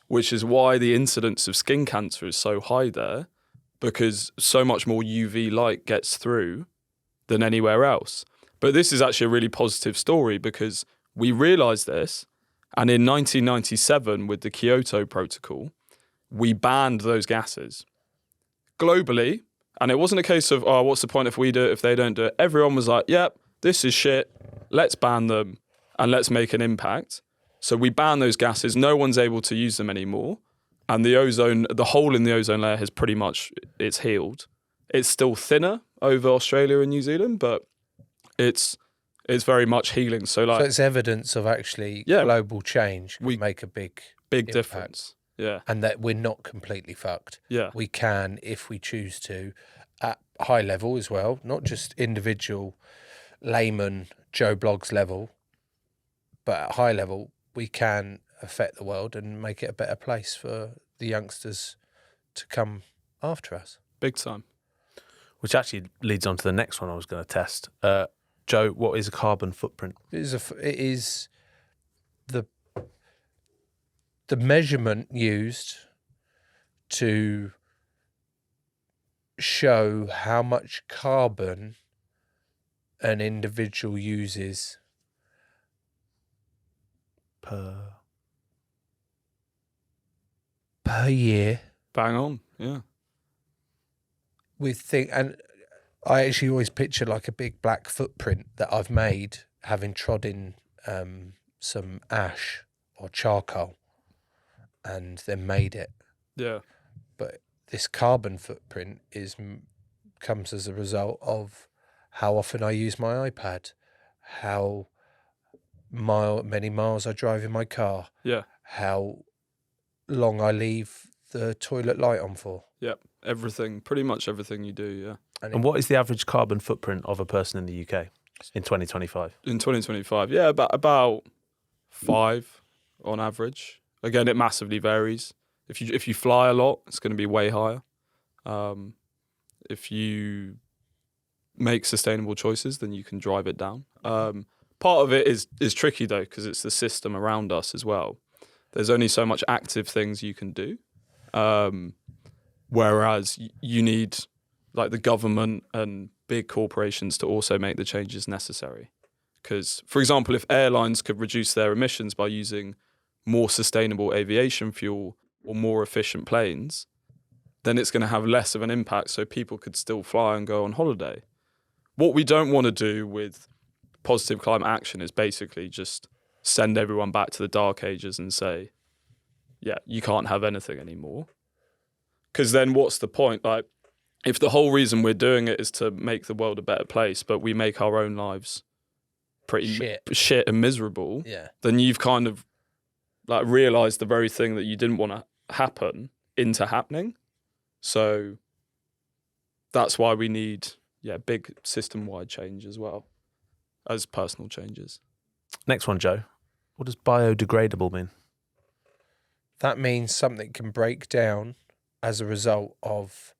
which is why the incidence of skin cancer is so high there, because so much more UV light gets through than anywhere else. But this is actually a really positive story because we realised this, and in 1997 with the Kyoto Protocol, we banned those gases globally. And it wasn't a case of, oh, what's the point if we do it, if they don't do it? Everyone was like, yep, this is shit. Let's ban them and let's make an impact. So we ban those gases. No one's able to use them anymore. And the hole in the ozone layer has pretty much, it's healed. It's still thinner over Australia and New Zealand, but it's very much healing. So it's evidence of actually global change. We make a big impact. difference. Yeah. And that we're not completely fucked. Yeah. We can, if we choose to, at high level as well, not just individual layman Joe Bloggs level, but at high level, we can affect the world and make it a better place for the youngsters to come after us. Big time. Which actually leads on to the next one I was going to test. Joe, what is a carbon footprint? It is the measurement used to show how much carbon an individual uses Per year. Bang on. Yeah. And I actually always picture like a big black footprint that I've made having trodden some ash or charcoal and then made it. Yeah. But this carbon footprint comes as a result of how often I use my iPad, how many miles I drive in my car, Yeah. how long I leave the toilet light on for. Yep. Everything, pretty much everything you do, yeah. And what is the average carbon footprint of a person in the UK in 2025? In 2025, yeah, about 5 on average. Again, it massively varies. If you fly a lot, it's going to be way higher. If you make sustainable choices, then you can drive it down. Part of it is tricky though, because it's the system around us as well. There's only so much active things you can do. Whereas you need like the government and big corporations to also make the changes necessary. Because, for example, if airlines could reduce their emissions by using more sustainable aviation fuel or more efficient planes, then it's going to have less of an impact so people could still fly and go on holiday. What we don't want to do with positive climate action is basically just send everyone back to the dark ages and say, yeah, you can't have anything anymore. Because then what's the point? Like, if the whole reason we're doing it is to make the world a better place, but we make our own lives pretty shit and miserable, Yeah. then you've kind of like realised the very thing that you didn't want to happen into happening. So that's why we need big system-wide change as well as personal changes. Next one, Joe. What does biodegradable mean? That means something can break down as a result of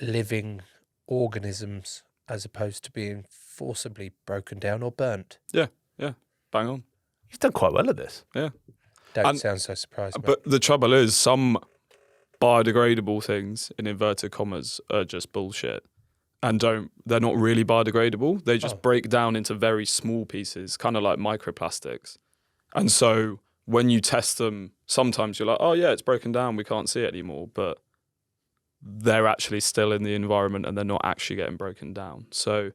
living organisms as opposed to being forcibly broken down or burnt. Yeah, bang on. You've done quite well at this. Yeah. Don't sound so surprised. But the trouble is, some biodegradable things, in inverted commas, are just bullshit. And they're not really biodegradable. They just break down into very small pieces, kind of like microplastics. And so when you test them, sometimes you're like, oh yeah, it's broken down, we can't see it anymore. But they're actually still in the environment and they're not actually getting broken down. So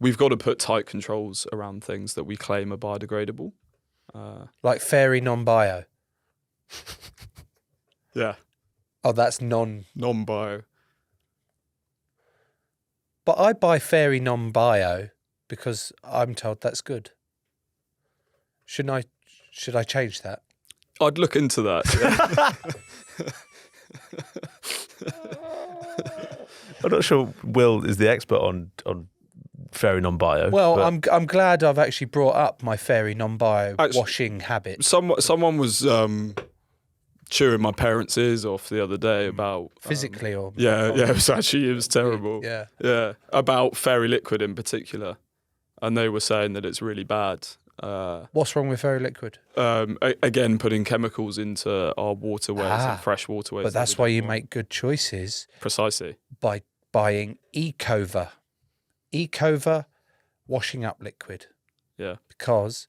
we've got to put tight controls around things that we claim are biodegradable. like fairy non-bio. Yeah. Oh, that's Non-bio. But I buy fairy non-bio because I'm told that's good. Should I change that? I'd look into that. Yeah. I'm not sure Will is the expert on fairy non-bio. Well, but I'm glad I've actually brought up my fairy non-bio Actually, washing habit. Someone was chewing my parents' ears off the other day about Physically or it was terrible. Yeah. About fairy liquid in particular, and they were saying that it's really bad. What's wrong with fairy liquid? Again, putting chemicals into our waterways and fresh waterways. But that's why you make good choices Precisely. by buying Ecova washing up liquid, Yeah. because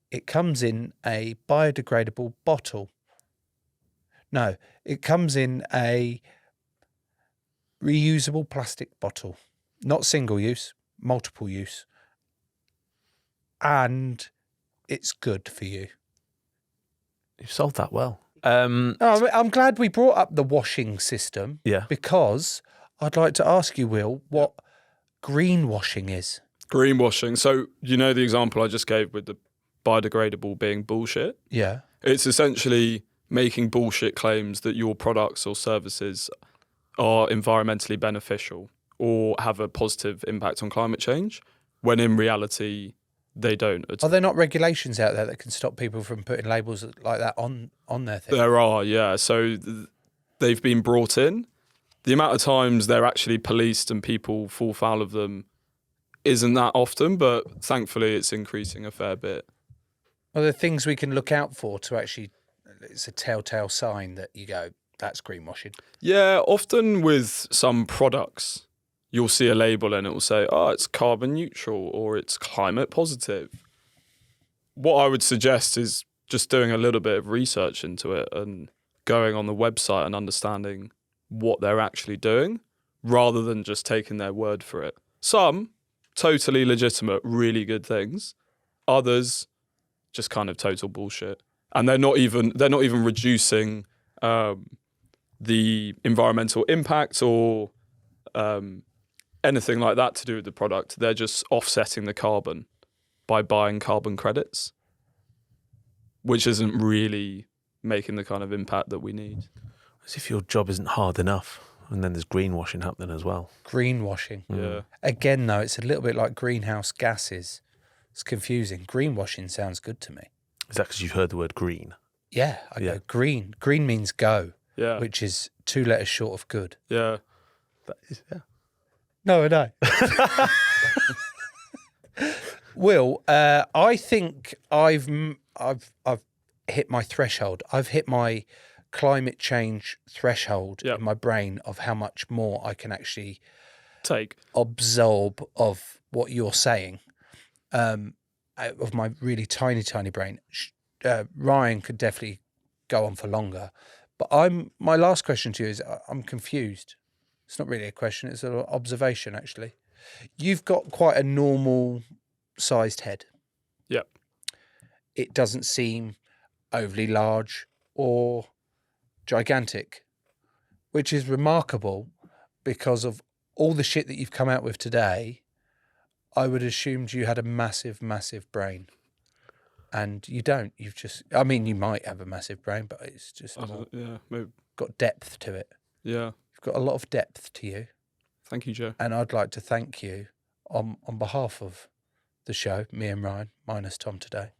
it comes in a biodegradable bottle. No, it comes in a reusable plastic bottle, not single use, multiple use. And it's good for you. you've sold that well. I'm glad we brought up the washing system. Yeah. Because I'd like to ask you, Will, what greenwashing is. Greenwashing. So you know the example I just gave with the biodegradable being bullshit? Yeah. It's essentially making bullshit claims that your products or services are environmentally beneficial or have a positive impact on climate change, when in reality they don't. Are there not regulations out there that can stop people from putting labels like that on their thing? There are, yeah. So they've been brought in. The amount of times they're actually policed and people fall foul of them isn't that often, but thankfully it's increasing a fair bit. Are there things we can look out for to actually, it's a telltale sign that you go, that's greenwashing? Yeah, often with some products, you'll see a label and it will say, oh, it's carbon neutral or it's climate positive. What I would suggest is just doing a little bit of research into it and going on the website and understanding what they're actually doing rather than just taking their word for it. Some totally legitimate, really good things. Others just kind of total bullshit. And they're not even reducing the environmental impact or anything like that to do with the product. They're just offsetting the carbon by buying carbon credits, which isn't really making the kind of impact that we need. As if your job isn't hard enough. And then there's greenwashing happening as well. Greenwashing. Yeah. Again, though, it's a little bit like greenhouse gases. It's confusing. Greenwashing sounds good to me. Is that because you've heard the word green? Yeah, I go green. Green means go, Yeah. which is 2 letters short of good. Yeah. That is, yeah. No, I know. Will, I think I've hit my threshold. I've hit my climate change threshold in my brain of how much more I can actually absorb of what you're saying, of my really tiny brain. Ryan could definitely go on for longer, but my last question to you is I'm confused. It's not really a question, it's an observation actually. You've got quite a normal sized head. Yep. It doesn't seem overly large or gigantic, which is remarkable because of all the shit that you've come out with today. I would have assumed you had a massive, massive brain. And you don't. You've just, I mean, you might have a massive brain, but it's just maybe. got depth to it. Yeah. You've got a lot of depth to you. Thank you, Joe. And I'd like to thank you on behalf of the show, me and Ryan, minus Tom today.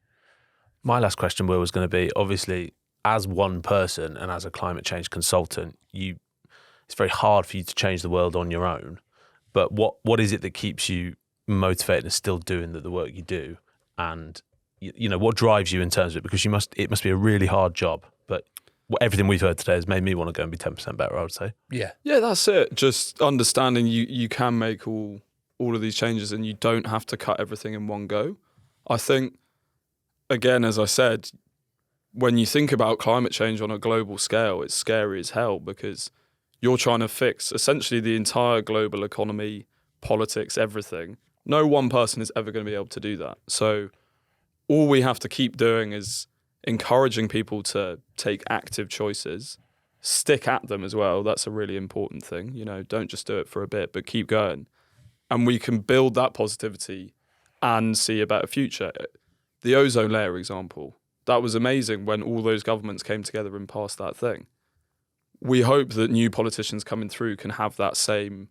My last question, Will, was going to be, obviously, as one person and as a climate change consultant, it's very hard for you to change the world on your own. But what is it that keeps you motivated and still doing the work you do? And you know, what drives you in terms of it? Because it must be a really hard job. But everything we've heard today has made me want to go and be 10% better, I would say. Yeah. Yeah, that's it. Just understanding you can make all of these changes and you don't have to cut everything in one go. I think, again, as I said, when you think about climate change on a global scale, it's scary as hell because you're trying to fix essentially the entire global economy, politics, everything. No one person is ever going to be able to do that. So all we have to keep doing is encouraging people to take active choices, stick at them as well. That's a really important thing. You know, don't just do it for a bit, but keep going. And we can build that positivity and see a better future. The ozone layer example, that was amazing when all those governments came together and passed that thing. We hope that new politicians coming through can have the same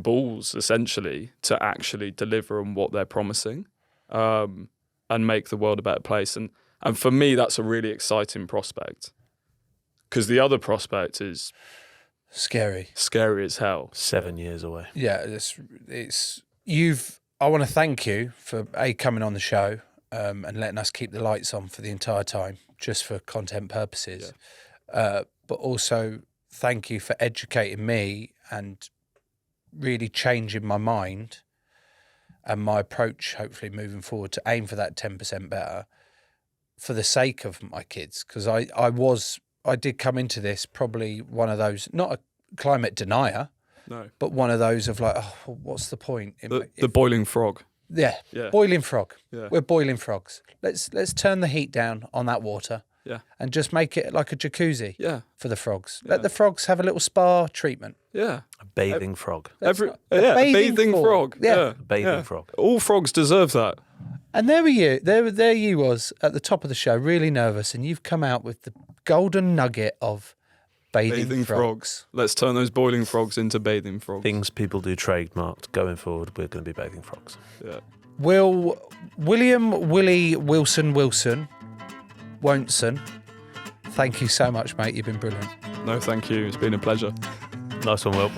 balls, essentially, to actually deliver on what they're promising. And make the world a better place. And for me, that's a really exciting prospect. Because the other prospect is Scary as hell. 7 years away. Yeah, I want to thank you for coming on the show and letting us keep the lights on for the entire time, just for content purposes. Yeah. But also thank you for educating me and really changing my mind and my approach, hopefully moving forward, to aim for that 10% better for the sake of my kids. Because I did come into this probably one of those, not a climate denier, no, but one of those of like, oh, what's the point? The boiling frog. Yeah, boiling frog. Yeah. We're boiling frogs. Let's turn the heat down on that water. Yeah. And just make it like a jacuzzi. Yeah. For the frogs. Let the frogs have a little spa treatment. Yeah. A bathing frog. A bathing frog. Yeah. A bathing frog. All frogs deserve that. And there you was at the top of the show, really nervous, and you've come out with the golden nugget of bathing frogs. Let's turn those boiling frogs into bathing frogs. Things people do trademarked. Going forward, we're going to be bathing frogs. Yeah. William Willie Wilson Wonson, thank you so much, mate. You've been brilliant. No, thank you. It's been a pleasure. Nice one, Will.